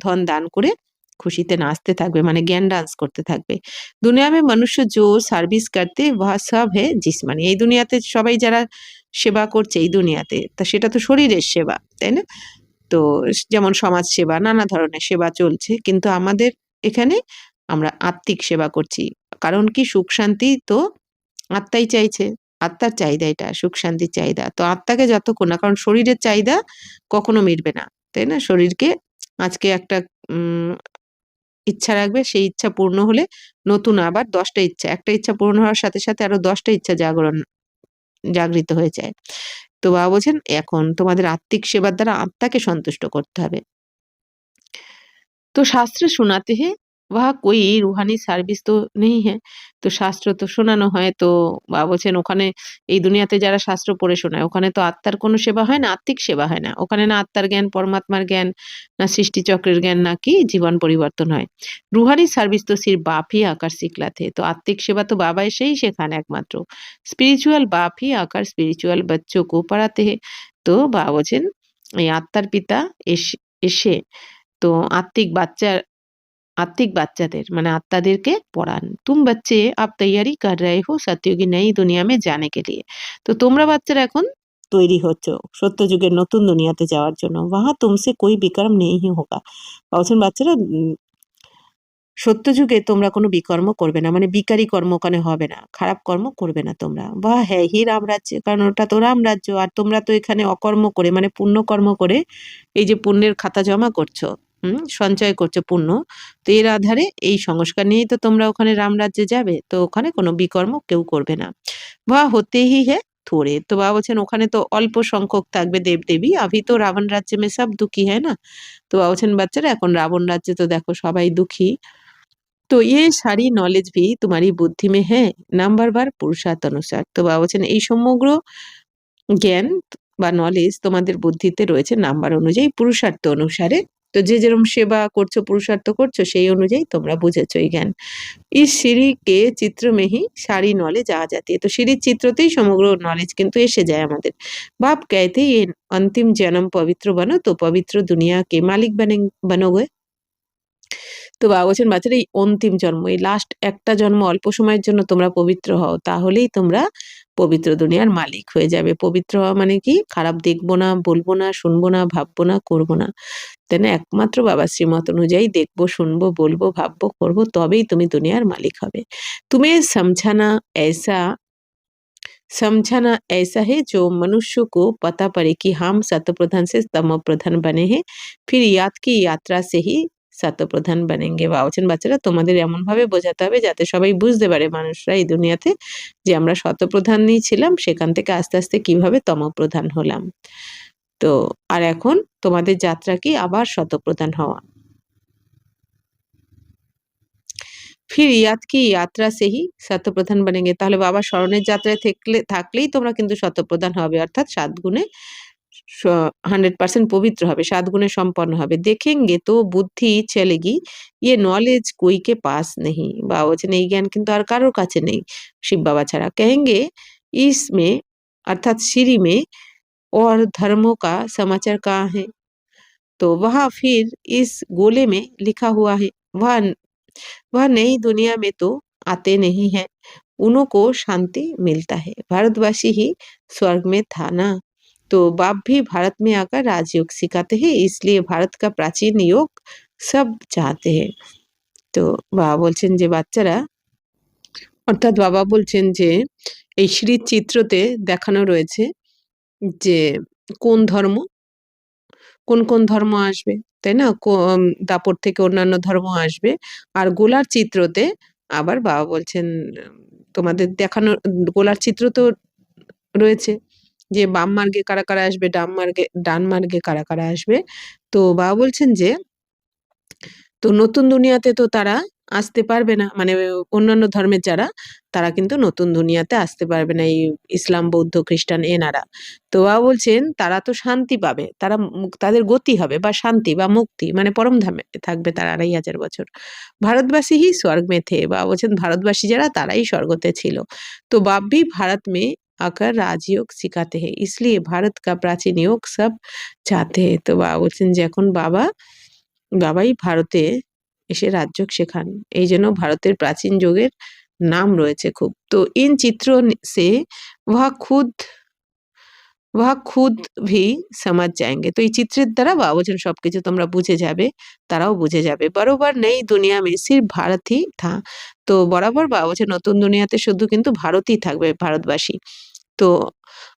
ধন দান করে খুশিতে নাচতে থাকবে, মানে জ্ঞান ডান্স করতে থাকবে। দুনিয়া মে মনুষ্য जो সার্ভিস করতে वह सब है जिस्मानी। এই দুনিয়াতে সবাই যারা সেবা করছে এই দুনিয়াতে, তা সেটা তো শরীরের সেবা, তাই না? তো যেমন সমাজ সেবা, নানা ধরনের সেবা চলছে, কিন্তু আমাদের এখানে আমরা আত্মিক সেবা করছি। কারণ কি সুখ শান্তি তো আত্মাই চাইছে, আত্মার চাহিদা এটা, সুখ শান্তির চাহিদা। তো আত্মাকে যতক্ষণ না, কারণ শরীরের চাহিদা কখনো মিটবে না, তাই না? শরীরকে আজকে একটা ইচ্ছা রাখবে, সেই ইচ্ছা পূর্ণ হলে নতুন আবার 10টা ইচ্ছা, একটা ইচ্ছা পূরণ হওয়ার সাথে সাথে আরো 10টা ইচ্ছা জাগৃত হয়ে যায়। তো বাবা বলছেন এখন তোমাদের আত্মিক সেবার দ্বারা আত্মাকে সন্তুষ্ট করতে হবে। तो शास्त्र सुनाते हैं, वहाँ कोई रूहानी সার্ভিস তো নেই হ্যাঁ। তো শাস্ত্র তো শোনানো হয়, তো বাবা বলছেন ওখানে এই দুনিয়াতে যারা শাস্ত্র পড়ে শোনায় ওখানে তো আত্মার কোনো সেবা হয় না, আত্মিক সেবা হয় না। ওখানে না আত্মার জ্ঞান, পরমাত্মার জ্ঞান, না সৃষ্টিচক্রের জ্ঞান, নাকি জীবন পরিবর্তন হয়। রুহানি সার্ভিস তো सिर्फ बाप ही आकर सिखलाते हैं। তো আত্মিক সেবা তো বাবা এসেই শেখান একমাত্র। স্পিরিচুয়াল बाप ही आकर स्पिरिचुअल बच्चों को पढ़ाते हैं। তো বাবা বলছেন এই আত্মার পিতা এসে तो आत्तिक বাচ্চাদের মানে আত্মাদেরকে পড়ান। तुम बच्चे अब तैयारी कर रहे हो सत्युग की नई दुनिया में जाने के लिए। তো তোমরা বাচ্চারা এখন তৈরি হচ্ছ সত্যযুগের নতুন দুনিয়াতে যাওয়ার জন্য। वहाँ तुमसे कोई विक्रम नहीं होगा। বলছেন বাচ্চারা সত্যযুগে তোমরা কোনো বিকর্ম করবে না, মানে বিকারী কর্ম ওখানে হবে না, খারাপ কর্ম করবে না তোমরা। বা হ্যাঁ হি রামরাজ্য, কারণ ওটা তো রামরাজ্য, আর তোমরা তো এখানে অকর্ম করে মানে পুণ্য কর্ম করে এই যে পুণ্যের খাতা জমা করছো, সঞ্চয় করছো পুণ্য, তো এর আধারে এই সংস্কার নিয়েই তো তোমরা ওখানে রামরাজ্যে যাবে, তো ওখানে কোনো বিকর্ম কেউ করবে না। বা হতেই হ্যাঁ থোড়ে, তো বাবা বলছেন ওখানে তো অল্প সংখ্যক থাকবে দেবদেবী, আভি তো রাবণ রাজ্যে মে সব দুঃখী হ্যাঁ না। তো বাবা বলছেন বাচ্চারা এখন রাবণ রাজ্যে তো দেখো সবাই দুঃখী। तो ये सारी नॉलेज भी तुम्हारी बुद्धि में है নাম্বার বার পুরুষার্থ অনুসার। তো বাবা বলছেন এই সমগ্র জ্ঞান বা নলেজ তোমাদের বুদ্ধিতে রয়েছে নাম্বার অনুযায়ী, পুরুষার্থ অনুসারে। তো যে যেরকম সেবা করছো পুরুষার্থ করছো সেই অনুযায়ী তোমরা বুঝেছো এই জ্ঞান। इस सीढ़ी के चित्र में ही सारी नॉलेज आ जाती है। तो সিঁড়ির চিত্রতেই সমগ্র নলেজ কিন্তু এসে যায় আমাদের। बाप कहते ये अंतिम जन्म पवित्र बनो तो पवित्र दुनिया के मालिक बनोगे। তো বাবা বলছেন বাচ্চারা এই অন্তিম জন্ম, এই লাস্ট একটা জন্ম অল্প সময়ের জন্য তোমরা পবিত্র হও, তাহলেই তোমরা পবিত্র দুনিয়ার মালিক হয়ে যাবে। পবিত্র হওয়া মানে কি? খারাপ দেখবো না, বলবো না, শুনবো না, ভাববো না, করবো না, তাই না? একমাত্র বাবার শ্রীমত অনুযায়ী দেখবো, শুনবো, বলবো, ভাববো, করবো, তবেই তুমি দুনিয়ার মালিক হবে। তুমি समझाना ऐसा है जो मनुष्य को पता पड़े कि हम सत्वप्रधान से तमोप्रधान बने हैं, फिर याद की यात्रा से ही সত্যপ্রধান বানেঙ্গে। বা বলছেন বাচ্চারা তোমাদের এমন ভাবে বোঝাতে হবে যাতে সবাই বুঝতে পারে মানুষরা এই দুনিয়াতে যে আমরা সত্যপ্রধানই ছিলাম, সেখান থেকে আস্তে আস্তে কিভাবে তমপ্রধান হলাম। তো আর এখন তোমাদের যাত্রা কি আবার শতপ্রধান হওয়া। ফির ইয়াদ কি यात्रा से ही শতপ্রধান बनेंगे। তাহলে বাবার স্মরণের যাত্রায় থাকলেই তোমরা কিন্তু শতপ্রধান হবে, অর্থাৎ 7 গুণে 100% পবিত্র হবে, 7 গুণে সম্পন্ন হবে। देखेंगे तो বুদ্ধি चलेगी ये नॉलेज कोई के पास नहीं। বাবা বলছেন এই জ্ঞান কিন্তু আর কারোর কাছে নেই শিব বাবা ছাড়া। कहेंगे इसमें अर्थात सीढ़ी में और धर्मों का समाचार कहाँ है। तो वहाँ फिर इस गोले में लिखा हुआ है, वह नई दुनिया में तो आते नहीं हैं, उनको शांति मिलता है। भारतवासी ही स्वर्ग में था ना। तो बाप भी भारत में आकर राजयोग सिखाते हैं, इसलिए भारत का प्राचीन योग सब चाहते हैं। তো বাবা বলছেন যে বাচ্চারা, অর্থাৎ বাবা বলছেন যে এই শ্রীর চিত্রতে দেখানো রয়েছে যে কোন ধর্ম, কোন ধর্ম আসবে, তাই না? দাপট থেকে অন্যান্য ধর্ম আসবে। আর গোলার চিত্রতে আবার বাবা বলছেন তোমাদের দেখানো গোলার চিত্র তো রয়েছে যে বাম মার্গে কারা আসবে, ডান মার্গে কারা আসবে। তো বাবা বলছেন যে তো নতুন দুনিয়াতে তো তারা আসতে পারবে না, মানে অন্যান্য ধর্মের যারা তারা কিন্তু নতুন দুনিয়াতে আসতে পারবে না, এই ইসলাম, বৌদ্ধ, খ্রিস্টান এনারা। তো বাবা বলছেন তারা তো শান্তি পাবে, তারা তাদের গতি হবে বা শান্তি বা মুক্তি, মানে পরমধামে থাকবে তারা 2500 বছর। ভারতবাসী হি স্বর্গ মে থে। বাবা বলছেন ভারতবাসী যারা তারাই স্বর্গতে ছিল। তো বাপ ভি ভারত মে आकर राजयोग सिखाते हैं, इसलिए भारत का प्राचीन योग सब चाहते हैं। তো বাবা বলছেন যে এখন বাবাই ভারতে এসে রাজযোগ শেখান, এই জন্য ভারতের প্রাচীন যোগের নাম রয়েছে খুব। তো ইন চিত্র সে वह खुद भी समझ जाएंगे। তো এই চিত্রের দ্বারা বাবা বলছেন সবকিছু তোমরা বুঝে যাবে, তারাও বুঝে যাবে। বরাবর নেই দুনিয়া মে সির্ফ ভারত হি থা। তো বরাবর বাবা বলছেন নতুন দুনিয়াতে শুধু কিন্তু ভারতই থাকবে, ভারতবাসী। তো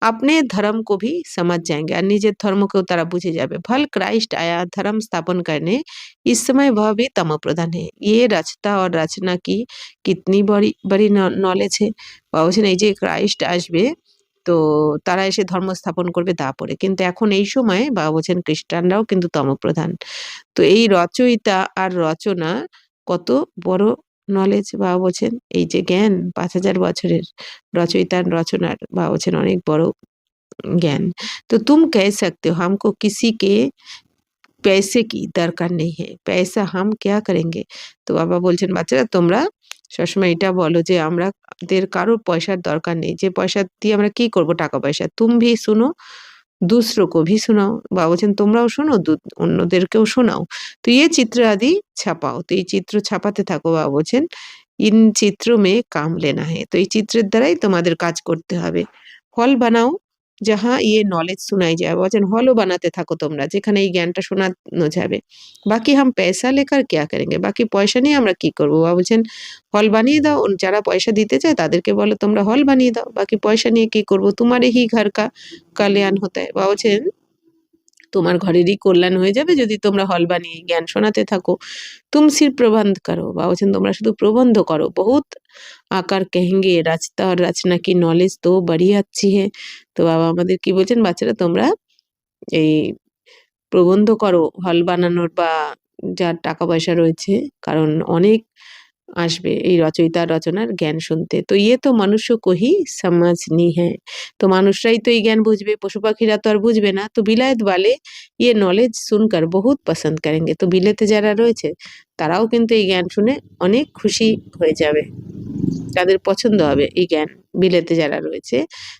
अपने धर्म को भी समझ जाएंगे और নিজের ধর্মকেও তারা বুঝে যাবে। भल क्राइस्ट आया धर्म स्थापन करने, इस समय वह भी तमो प्रधान है। ये रचता और रचना की कितनी बड़ी बड़ी नॉलेज है। বাবা বলছেন এই যে ক্রাইস্ট আসবে, তো তারা এসে ধর্ম স্থাপন করবে দাপরে, কিন্তু এখন এই সময় বাবা বলছেন খ্রিস্টানরাও কিন্তু তমপ্রধান। তো এই রচয়িতা আর রচনা কত বড় নলেজ বাবা বলছেন, এই যে জ্ঞান 5000 বছরের রচয়িতার রচনার বাবা বলছেন অনেক বড় ज्ञान। तो तुम कह सकते हो हमको किसी के पैसे की দরকার নেই है, पैसा हम क्या करेंगे। তো বাবা বলছেন বাচ্চারা তোমরা সবসময় এটা বলো যে আমাদের কারোর পয়সার দরকার নেই, যে পয়সা দিয়ে আমরা কি করব টাকা পয়সা। তুম ভি শুনো दूसरों को भी सुनाओ, বাবা বলছেন তোমরাও শোনো অন্যদেরকেও শোনাও। তো ये চিত্র আদি ছাপাও, তো এই চিত্র ছাপাতে থাকো বাবা বলছেন। ইন চিত্র মে কাম লেনা है, তো এই চিত্রের দ্বারাই তোমাদের কাজ করতে হবে। হল বানাও যাহা ইয়ে নলেজ শোনাই যায়, বলছেন হলও বানাতে থাকো তোমরা যেখানে এই জ্ঞানটা শোনানো যাবে। বাকি হাম পয়সা লেকার কেয়া করেंगे, বাকি পয়সা নিয়ে আমরা কি করবো। বাবা বলছেন হল বানিয়ে দাও, যারা পয়সা দিতে চায় তাদেরকে বলো তোমরা হল বানিয়ে দাও, বাকি পয়সা নিয়ে কি করবো, তোমারে হি ঘর কা কল্যাণ হতে হয়। বাবা বলছেন তোমার ঘরেরই কল্যাণ হয়ে যাবে যদি তোমরা হল বানিয়ে জ্ঞান শোনাতে থাকো। তুম সির প্রবন্ধ করো, বাবা বলছেন তোমরা শুধু প্রবন্ধ করো। বহুত আকার কহেঙ্গে রাচতা আর রচনা কি নলেজ তো বড়ি আচ্ছি হে। তো বাবা আমাদের কি বলছেন, বাচ্চারা তোমরা এই প্রবন্ধ করো হল বানানোর বা যার টাকা পয়সা রয়েছে, কারণ অনেক আসবে এই রচয়িতার রচনার জ্ঞান শুনতে। তো ইয়ে তো মনুষ্য কোহি সমাজনি হ্যাঁ, তো মানুষরাই তো এই জ্ঞান বুঝবে, পশু পাখিরা তো আর বুঝবে না। তো বিলায়ত বালে ইয়ে নলেজ শুনকার বহুত পছন্দ করেंगे, তো বিলেতে যারা রয়েছে তারাও কিন্তু এই জ্ঞান শুনে অনেক খুশি হয়ে যাবে, তাদের পছন্দ হবে এই জ্ঞান। বিলেতে যারা রয়েছে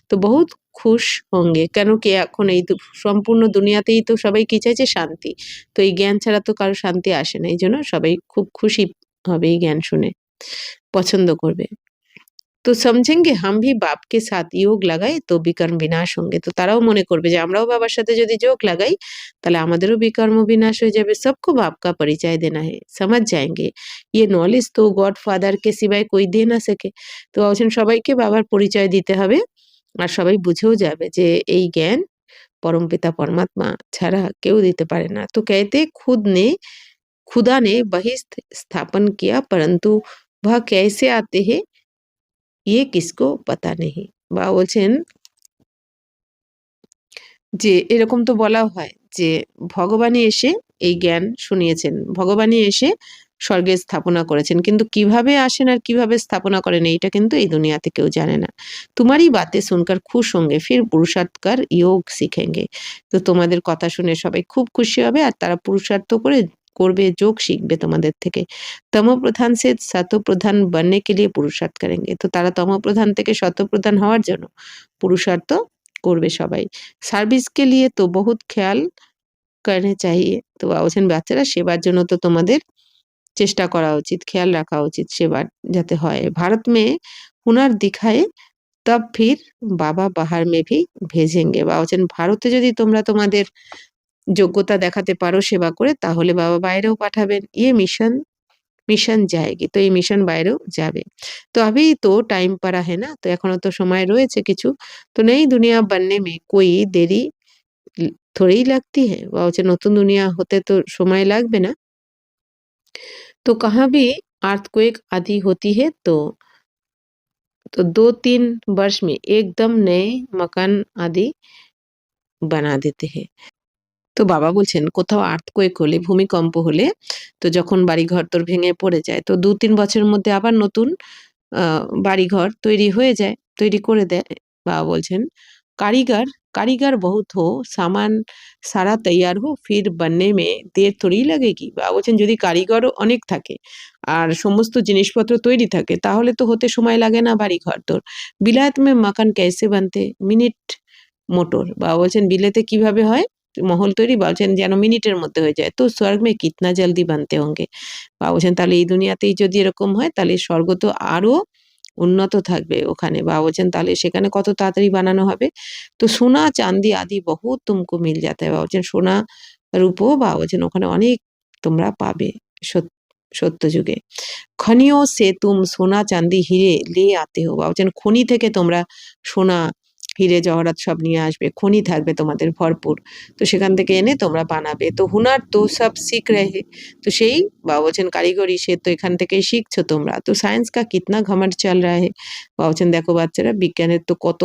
তো বহুত খুশ হোঙ্গে, কেন কি এখন এই সম্পূর্ণ দুনিয়াতেই তো সবাই কি চাইছে, শান্তি। তো এই জ্ঞান ছাড়া তো কারো শান্তি আসে না, এই জন্য সবাই খুব খুশি হবে এই জ্ঞান শুনে, পছন্দ করবে। তো সমঝেঙ্গে হাম ভি বাপ কে সাথ যোগ লাগাই তো বিকর্ম বিনাশ হোঙ্গে, তো তারাও মনে করবে যে আমরাও বাবার সাথে যদি যোগ লাগাই তাহলে আমাদেরও বিকর্ম বিনাশ হয়ে যাবে। সবকো বাপ কা পরিচয় দেনা है, समझ जाएंगे ये नॉलेज तो गॉड फादर के सिवाय कोई दे ना सके। তো বলছেন সবাইকে বাবার পরিচয় দিতে হবে আর সবাই বুঝেও যাবে যে এই জ্ঞান परमपिता परमात्मा ছাড়া কেউ দিতে পারে না। तो कहते खुदा ने वही स्थापन किया परंतु वह कैसे आते हैं ये किसको पता नहीं। বাবা বলছেন যে এরকম তো বলা হয় যে ভগবানই এসে এই জ্ঞান শুনিয়েছেন, ভগবানই এসে স্বর্গে স্থাপনা করেছেন, কিন্তু কিভাবে আসেন আর কিভাবে স্থাপনা করেন এইটা কিন্তু এই দুনিয়াতে কেউ জানে না। তোমারই বাতে শুনকার খুশ হোঙ্গে ফির পুরুষার্থ কর যোগ শিখেঙ্গে, তো তোমাদের কথা শুনে সবাই খুব খুশি হবে আর তারা পুরুষার্থ করে করবে, যোগ শিখবে তোমাদের থেকে। তম প্রধান সে সত প্রধান बनने के लिए पुरुषार्थ करेंगे, তো তারা তম প্রধান থেকে শত প্রধান হওয়ার জন্য পুরুষার্থ করবে সবাই। সার্ভিস কে লিয়ে তো বহুত খেয়াল করনে চাহিয়ে, তো বাবা বলছেন বাচ্চারা সেবার জন্য তো তোমাদের চেষ্টা করা উচিত, খেয়াল রাখা উচিত সেবার যাতে হয়। ভারত মে হুনার দিখায়ে তব ফির বাবা বাহার মে ভি ভেজেঙ্গে, বাবা বলছেন ভারতে যদি তোমরা তোমাদের যোগ্যতা দেখাতে পারো সেবা করে তাহলে বাবা বাইরেও পাঠাবেন। ইয়ে মিশন মিশন যায়গি, তো এই মিশন বাইরেও যাবে। তো अभी तो टाइम पड़ा है ना, তো এখনো তো সময় রয়েছে কিছু। তো नई दुनिया बनने में कोई देरी थोड़ी लगती है, বা হচ্ছে নতুন দুনিয়া হতে তো সময় লাগবে না। तो कहाँ भी अर्थक्वेक आदि होती है तो 2-3 वर्ष में एकदम नए मकान आदि बना देते हैं। তো বাবা বলছেন কোথাও আর্থকোয়েক হলে, ভূমিকম্প হলে, তো যখন বাড়িঘর তোর ভেঙে পড়ে যায় তো 2-3 বছরের মধ্যে আবার নতুন বাড়িঘর তৈরি হয়ে যায়, তৈরি করে দেয়। বাবা বলছেন কারিগর কারিগর বহুত হো সামান সারা তৈয়ার হো ফির बनने में देर थोड़ी लगेगी। বাবা বলছেন যদি কারিগরও অনেক থাকে আর সমস্ত জিনিসপত্র তৈরি থাকে তাহলে তো হতে সময় লাগে না বাড়িঘর তোর। বিলাত মে মাকান कैसे बनते মিনিট মোটর, বাবা বলছেন বিলেতে কিভাবে হয় মহল তৈরি, বলছেন যেন মিনিটের মধ্যে হয়ে যায়। তো স্বর্গ মে কিতনা জলদি বানতে হোঙ্গে, বাবা বলছেন তাহলে এই দুনিয়াতেই যদি এরকম হয় তাহলে স্বর্গ তো আরো উন্নত থাকবে ওখানে। বাবা বলছেন তাহলে সেখানে কত তাড়াতাড়ি বানানো হবে। তো সোনা চাঁদি আদি বহুত তুমকো মিল যাতা है, বাবা বলছেন সোনা রূপো বাবা বলছেন ওখানে অনেক তোমরা পাবে সত্য যুগে। খনিও সে তুম সোনা চাঁদি হিরে লে আতে হো, বাবা বলছেন খনি থেকে তোমরা সোনা হিরে জহরাত সব নিয়ে আসবে, খনি থাকবে তোমাদের ভরপুর। তো সেখান থেকে এনে তোমরা বানাবে। তো হুনার তো সব শিখ রহে। তো সেই বাবা বলছেন কারিগরি সে তো এখান থেকেই শিখছো তোমরা। তো সায়েন্স কা কিতনা ঘমন্ড চল রहा है। বাবা বলছেন দেখো বাচ্চারা, বিজ্ঞানের তো কত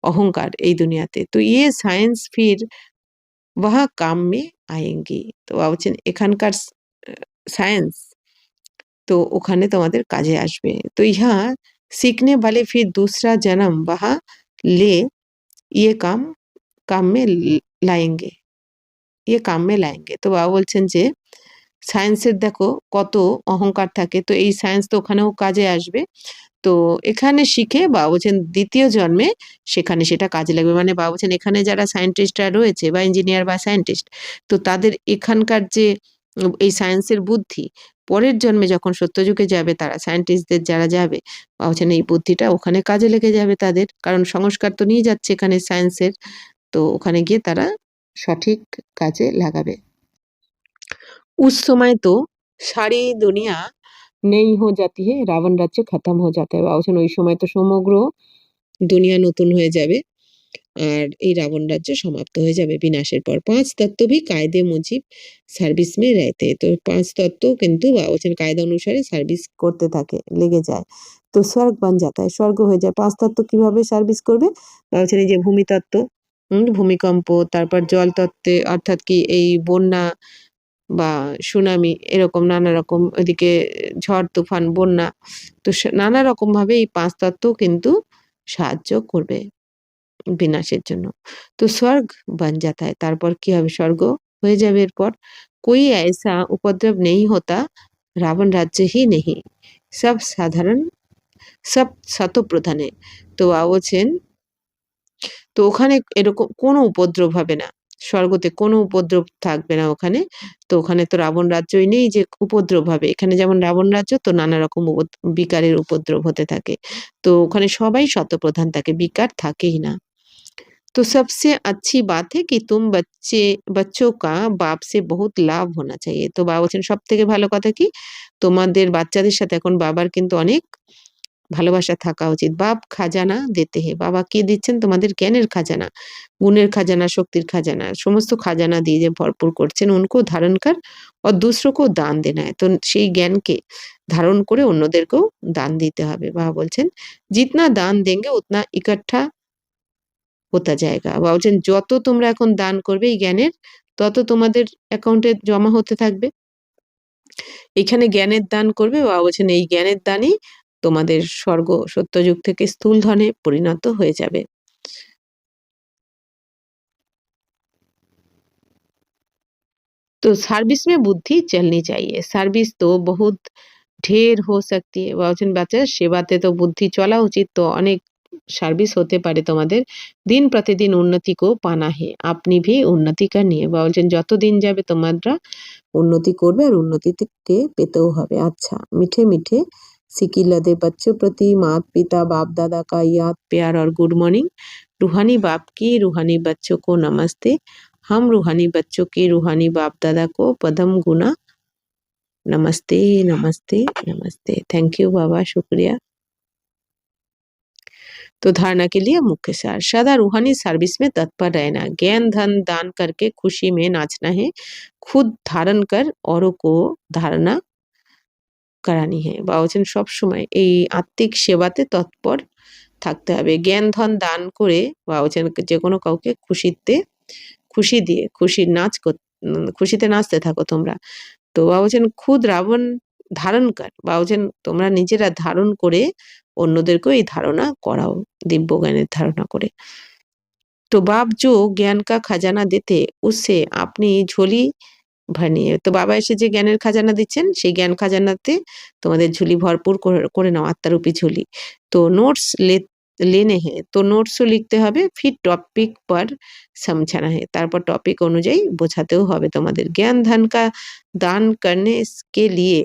অহংকার এই দুনিয়াতে। তো ইয়ে সায়েন্স ফির वहाँ काम में आएंगी। তো বাবা বলছেন এখানকার সায়েন্স তো ওখানে তোমাদের কাজে আসবে। তো ইহা सीखने वाले फिर दूसरा जन्म वहाँ ले ये काम में लाएंगे, ये काम में लाएंगे। তো বাবা বলছেন যে সায়েন্সের দেখো কত অহংকার থাকে, তো এই সায়েন্স তো ওখানেও কাজে আসবে। তো এখানে শিখে বাবা বলছেন দ্বিতীয় জন্মে সেখানে সেটা কাজে লাগবে। মানে বাবা বলছেন এখানে যারা সায়েন্টিস্টরা রয়েছে বা ইঞ্জিনিয়ার বা সায়েন্টিস্ট, তো তাদের এখানকার যে এই সায়েন্সের বুদ্ধি পরের জন্মে যখন সত্যযুগে যাবে, তারা সায়েন্টিস্টদের যারা যাবে, বাবা বলছেন এই বুদ্ধিটা ওখানে কাজে লেগে যাবে তাদের, কারণ সংস্কার তো নিয়ে যাচ্ছে এখানে সায়েন্সের। তো ওখানে গিয়ে তারা সঠিক কাজে লাগাবে। उस समय तो सारी दुनिया नई हो जाती है, রাবণ রাজ্য খতম হয়ে যাতা है। বাবা বলছেন ওই সময় তো সমগ্র দুনিয়া নতুন হয়ে যাবে আর এই রাবণ রাজ্য সমাপ্ত হয়ে যাবে বিনাশের পর। পাঁচ তত্ত্ব ভি কায়দে মুজিব সার্ভিস মে রহতে। তো পাঁচ তত্ত্ব কিন্তু বাবা বলছেন কায়দা অনুসারে সার্ভিস করতে থাকে, লেগে যায়। তো স্বর্গ বান যাতা है, স্বর্গ হয়ে যায়। পাঁচ তত্ত্ব কিভাবে সার্ভিস করবে? বাবা বলছেন এই যে ভূমি তত্ত্ব, ভূমিকম্প, তারপর জল তত্ত্বে অর্থাৎ কি এই বন্যা বা সুনামি, এরকম নানা রকম ওইদিকে ঝড় তুফান বন্যা, তো নানা রকম ভাবে এই পাঁচ তত্ত্ব কিন্তু সাহায্য করবে বিনাশের জন্য। তো স্বর্গ বান जाता है, তারপর কি হবে? স্বর্গ হয়ে যাবে এরপর। कोई ऐसा उपद्रव नहीं होता, रावण राज्य ही नहीं, सब साधारण सब শতপ্রধান है। তো বাবা বলছেন তো ওখানে এরকম কোনো উপদ্রব হবে না, স্বর্গতে কোনো উপদ্রব থাকবে না ওখানে। তো ওখানে তো রাবণ রাজ্যই নেই যে উপদ্রব হবে। এখানে যেমন রাবণ রাজ্য, তো নানা রকম বিকারের উপদ্রব হতে থাকে। তো ওখানে সবাই শতপ্রধান থাকে, বিকার থাকেই না। तो सबसे अच्छी बात है कि तुम बच्चों का बाप से बहुत লাভ होना चाहिए। তো বাবা বলছেন সবথেকে ভালো কথা কি? তোমাদের বাচ্চাদের সাথে এখন বাবার কিন্তু অনেক ভালোবাসা থাকা উচিত। বাপ খাজানা দেতে হে। বাবা কি দিচ্ছেন? তোমাদের জ্ঞানের খাজানা, গুণের খাজানা, শক্তির খাজানা, সমস্ত খাজানা দিয়ে যে ভরপুর করছেন। উनको ধারণ কর और दूसरों को दान देना है। তো সেই জ্ঞানকে ধারণ করে অন্যদেরকেও দান দিতে হবে। বাবা বলছেন जितना दान देंगे उतना इकट्ठा होता जाएगा। বাবা বলছেন যত তোমরা এখন দান করবে এই জ্ঞানের, তত তোমাদের অ্যাকাউন্টে জমা হতে থাকবে। এখানে জ্ঞানের দান করবে, বাবা বলছেন এই জ্ঞানের দানই তোমাদের স্বর্গ সত্যযুগ থেকে স্থূল ধনে পরিণত হয়ে যাবে। तो सर्विस में बुद्धि चलनी चाहिए। सर्विस तो बहुत ঢের हो सकती है। বাবা বলছেন বাচ্চা সেবাতে তো বুদ্ধি চলা উচিত। তো অনেক সার্ভিস হতে পারে তোমাদের। দিন প্রতিদিন উন্নতি কো পানা হে, আপনি ভি উন্নতি करनी है। বাবা বলছেন যত দিন যাবে তোমরা উন্নতি করবে আর উন্নতিকে পেতেও হবে। আচ্ছা, মিঠে মিঠে सिकी लदे बच्चों प्रति माता पिता बाप दादा का याद प्यार और गुड मॉर्निंग। रूहानी बाप की रूहानी बच्चों को नमस्ते। हम रूहानी बच्चों के रूहानी बाप दादा को पदम गुना नमस्ते नमस्ते नमस्ते। थैंक यू बाबा, शुक्रिया। तो धारणा के लिए मुख्य सार, सदा रूहानी सर्विस में तत्पर रहना, ज्ञान धन दान करके खुशी में नाचना है, खुद धारण कर औरों को धारणा करानी है। বাবা বলছেন সবসময় এই আত্মিক সেবাতে তৎপর থাকতে হবে। জ্ঞান ধন দান করে বাবা বলছেন যে কোনো কাউকে খুশি দিয়ে খুশিতে নাচতে থাকো তোমরা। তো বাবা বলছেন খুদ রাবণ ধারণ কর। বাবা বলছেন তোমরা নিজেরা ধারণ করে অন্যদেরকেও এই ধারণা করাও, দিব্য জ্ঞানের ধারণা করে। তো বাপ जो ज्ञान का खजाना देते उससे अपनी झोली ভরনি है। তো বাবা এসে যে জ্ঞানের খাজানা দিচ্ছেন সেই জ্ঞান খাজানাতে তোমাদের ঝুলি ভরপুর করে নাও, আত্মারূপী ঝুলি। তো নোটস लेने हैं, তো নোটসও লিখতে হবে। फिर टॉपिक पर समझाना है, তারপর টপিক অনুযায়ী বোঝাতেও হবে তোমাদের। ज्ञान धन का दान करने के लिए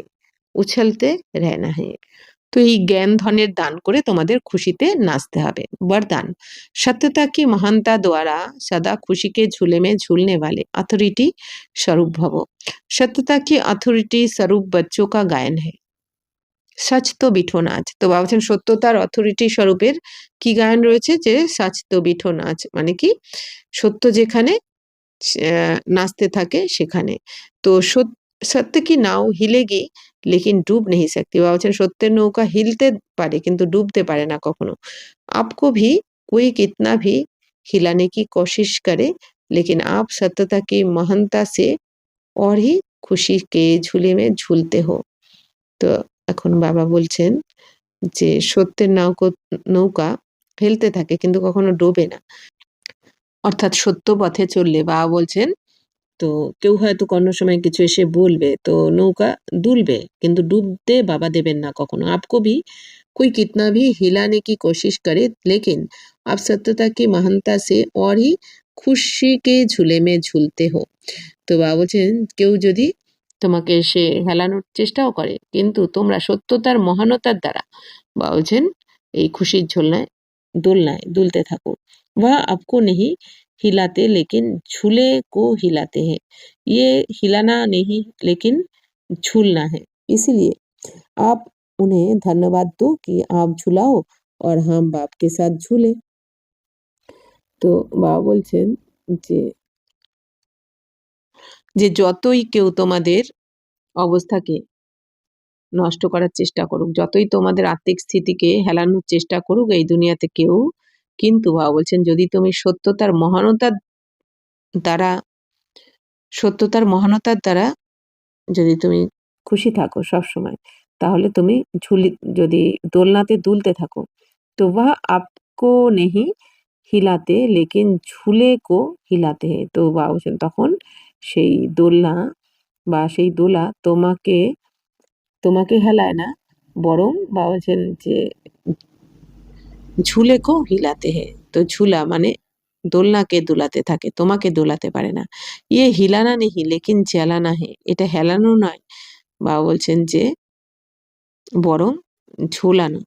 उछलते रहना है। তো এই জ্ঞান ধনের দান করে তোমাদের খুশিতে নাচতে হবে। वरदान, सत्यता की महानता द्वारा सदा खुशी के झूले में झूलने वाले अथॉरिटी स्वरूप भवो। सत्यता की अथॉरिटी स्वरूप बच्चों का गायन है। সচ তো বিঠো নাচ। তো বাবা বলছেন সত্যতার অথরিটি স্বরূপের কি গায়ন রয়েছে যে সচ তো বিঠো নাচ, মানে কি সত্য যেখানে नाचते থাকে সেখানে। তো সত্য কি নাও হিলেগি লেকিন ডুব नहीं सकती। বাবা বলছেন সত্যের নৌকা হিলতে পারে কিন্তু ডুবতে পারে না কখনো। आपको भी कोई कितना भी हिलाने की कोशिश करे लेकिन आप सत्यता की महानता से और ही खुशी के झूले में झूलते हो। তো এখন বাবা বলছেন যে সত্যের নৌকা হেলতে থাকে কিন্তু কখনো ডোবে না। অর্থাৎ সত্য পথে চললে বাবা বলছেন তো কেউ হয়তো কোনো সময় কিছু এসে বলবে তো নৌকা দুলবে কিন্তু ডুবতে বাবা দেবেন না কখনো। आपको भी कोई कितना भी हिलाने की कोशिश करे लेकिन आप सत्यता की महानता से और ही खुशी के झूले में झूलते हो। তো বাবা বলছেন কেউ যদি তোমাকে সে হেলানোর চেষ্টাও করে কিন্তু তোমরা সত্যতার মহানতার দ্বারা বাবা বলছেন এই খুশির দোলনায় দুলতে থাকো। वह आपको नहीं हिलाते लेकिन झूले को हिलाते हैं। ये हिलाना नहीं लेकिन झूलना है। इसीलिए आप उन्हें धन्यवाद दो कि आप झुलाओ और हम बाप के साथ झूले। তো বাবা বলছেন যে যে যতই কেউ তোমাদের অবস্থাকে নষ্ট করার চেষ্টা করুক, যতই তোমাদের আত্মিক স্থিতিকে হেলানোর চেষ্টা করুক এই দুনিয়াতে কেউ, কিন্তু বাবা বলছেন যদি তুমি দ্বারা সত্যতার দ্বারা যদি তুমি খুশি থাকো সবসময় তাহলে তুমি যদি দোলনাতে দুলতে থাকো তো वह आपको नहीं हिलाते लेकिन झूले को हिलाते हैं। তো বাবা বলছেন তখন সেই দোলনা বা সেই দোলা তোমাকে হেলায় না, বরং বাবা বলছেন যে ঝুলে কো হিলাতে হে। তো ঝুলা মানে দোলনাকে দোলাতে থাকে, তোমাকে দোলাতে পারে না। ইয়ে হিলানা নেহি লেকিন জ্বালানা হে, এটা হেলানো নয়, বাবা বলছেন যে বরং ঝুলানো।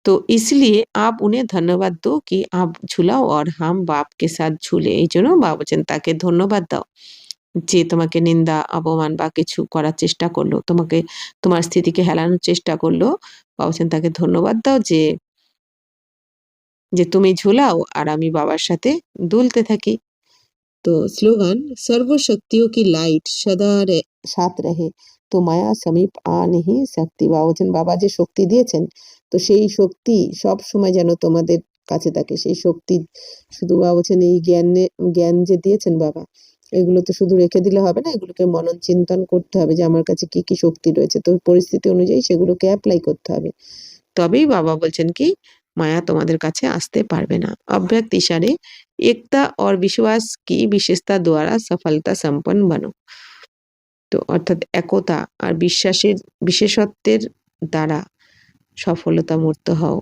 তো इसलिए आप उन्हें धन्यवाद दो कि आप झुलाओ और हम बाप के साथ झूले। এই জন্য বাবা বলছেন তাকে ধন্যবাদ দাও যে তোমাকে নিন্দা অপমান বা কিছু করার চেষ্টা করলো, তোমার স্থিতিকে হেলানোর চেষ্টা করলো, বাবা বলছেন তাকে ধন্যবাদ দাও যে তুমি ঝুলাও আর আমি বাবার সাথে দুলতে থাকি। তো স্লোগান सर्वशक्तियों की लाइट सदा साथ रहे तो माया समीप आ नहीं सकती। বাবা বলছেন বাবা যে শক্তি দিয়েছেন তো সেই শক্তি সব সময় যেন তোমাদের কাছে থাকে। সেই শক্তি শুধু বাবা বলছেন এই জ্ঞান যে দিয়েছেন বাবা এগুলো তো শুধু রেখে দিলে হবে না, এগুলোকে মনন চিন্তন করতে হবে যে আমার কাছে কি কি শক্তি রয়েছে, তো পরিস্থিতি অনুযায়ী সেগুলোকে অ্যাপ্লাই করতে হবে, তবেই বাবা বলছেন কি माया তোমাদের কাছে আসতে পারবে না। अव्यक्त इशारे एकता और विश्वास की विशेषता द्वारा सफलता संपन्न बनो। তো অর্থাৎ একতা আর বিশ্বাসের বিশেষত্বের দ্বারা সফলতা মূর্ত হও।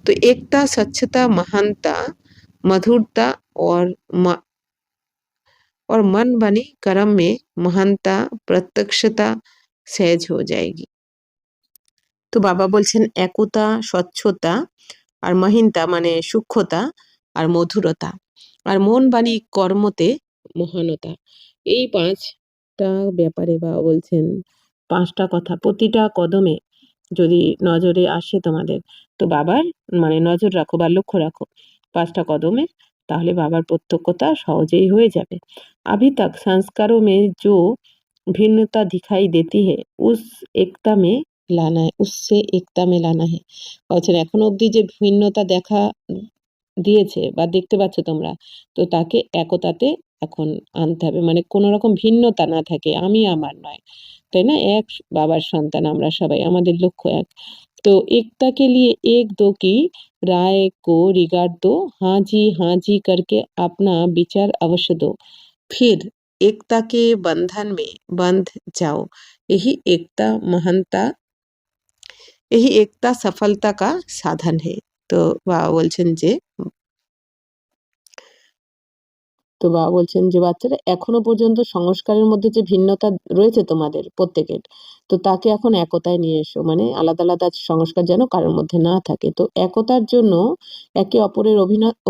তো एकता स्वच्छता महानता मधुरता और मन बनी कर्म में महानता प्रत्यक्षता सहज हो जाएगी। তো বাবা বলছেন একতা, স্বচ্ছতা আর মহিনতা মানে সূক্ষ্মতা আর মধুরতা আর মন বাণী কর্মতে মহানতা, এই ৫টা ব্যাপারে বাবা বলছেন ৫টা কথা প্রতিটা কদমে যদি নজরে আসে তোমাদের তো বাবার মানে নজর রাখো বা লক্ষ্য রাখো ৫টা কদমে, তাহলে বাবার প্রত্যক্ষতা সহজেই হয়ে যাবে। अभी तक संस्कारों में जो भिन्नता दिखाई देती है उस एकता में उससे एकता में लाना है। বলছেন এখনো অবধি যে ভিন্নতা দেখা দিয়েছে বা দেখতে পাচ্ছ তোমরা তো তাকে একতাতে এখন আনতে হবে, মানে কোনো রকম ভিন্নতা না থাকে, আমি আমার নয়, তাই না? এক বাবার সন্তান আমরা সবাই, আমাদের লক্ষ্য এক। तो एकता के लिए एक दो की राय को रिगार्ड दो, हाँ जी करके अपना विचार अवश्य दो, फिर एकता के बंधन में बंध जाओ। यही एकता महानता, यही एकता सफलता का साधन है। তো বাবা বলছেন যে বাচ্চারা এখনো পর্যন্ত সংস্কারের মধ্যে যে ভিন্নতা রয়েছে তোমাদের প্রত্যেকের তো তাকে এখন একতায় নিয়ে এসো, মানে আলাদা আলাদা সংস্কার যেন কারোর মধ্যে না থাকে। তো একতার জন্য একে অপরের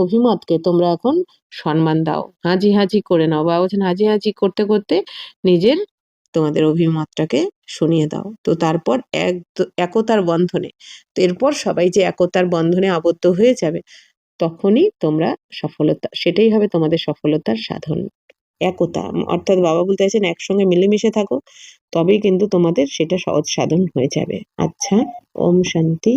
অভিমতকে তোমরা এখন সম্মান দাও, হাজি হাজি করে নাও। বাবা বলছেন হাজি হাজি করতে করতে নিজের তোমাদের অভিমতটাকে শুনিয়ে দাও। তো তারপর একতার বন্ধনে, তো এরপর সবাই যে একতার বন্ধনে আবদ্ধ হয়ে যাবে, তখনই তোমরা সফলতা, সেটাই হবে তোমাদের সফলতার সাধন। একতা অর্থাৎ বাবা বলতে চাইছেন একসঙ্গে মিলেমিশে থাকো, তবেই কিন্তু তোমাদের সেটা সহজ সাধন হয়ে যাবে। আচ্ছা, ওম শান্তি।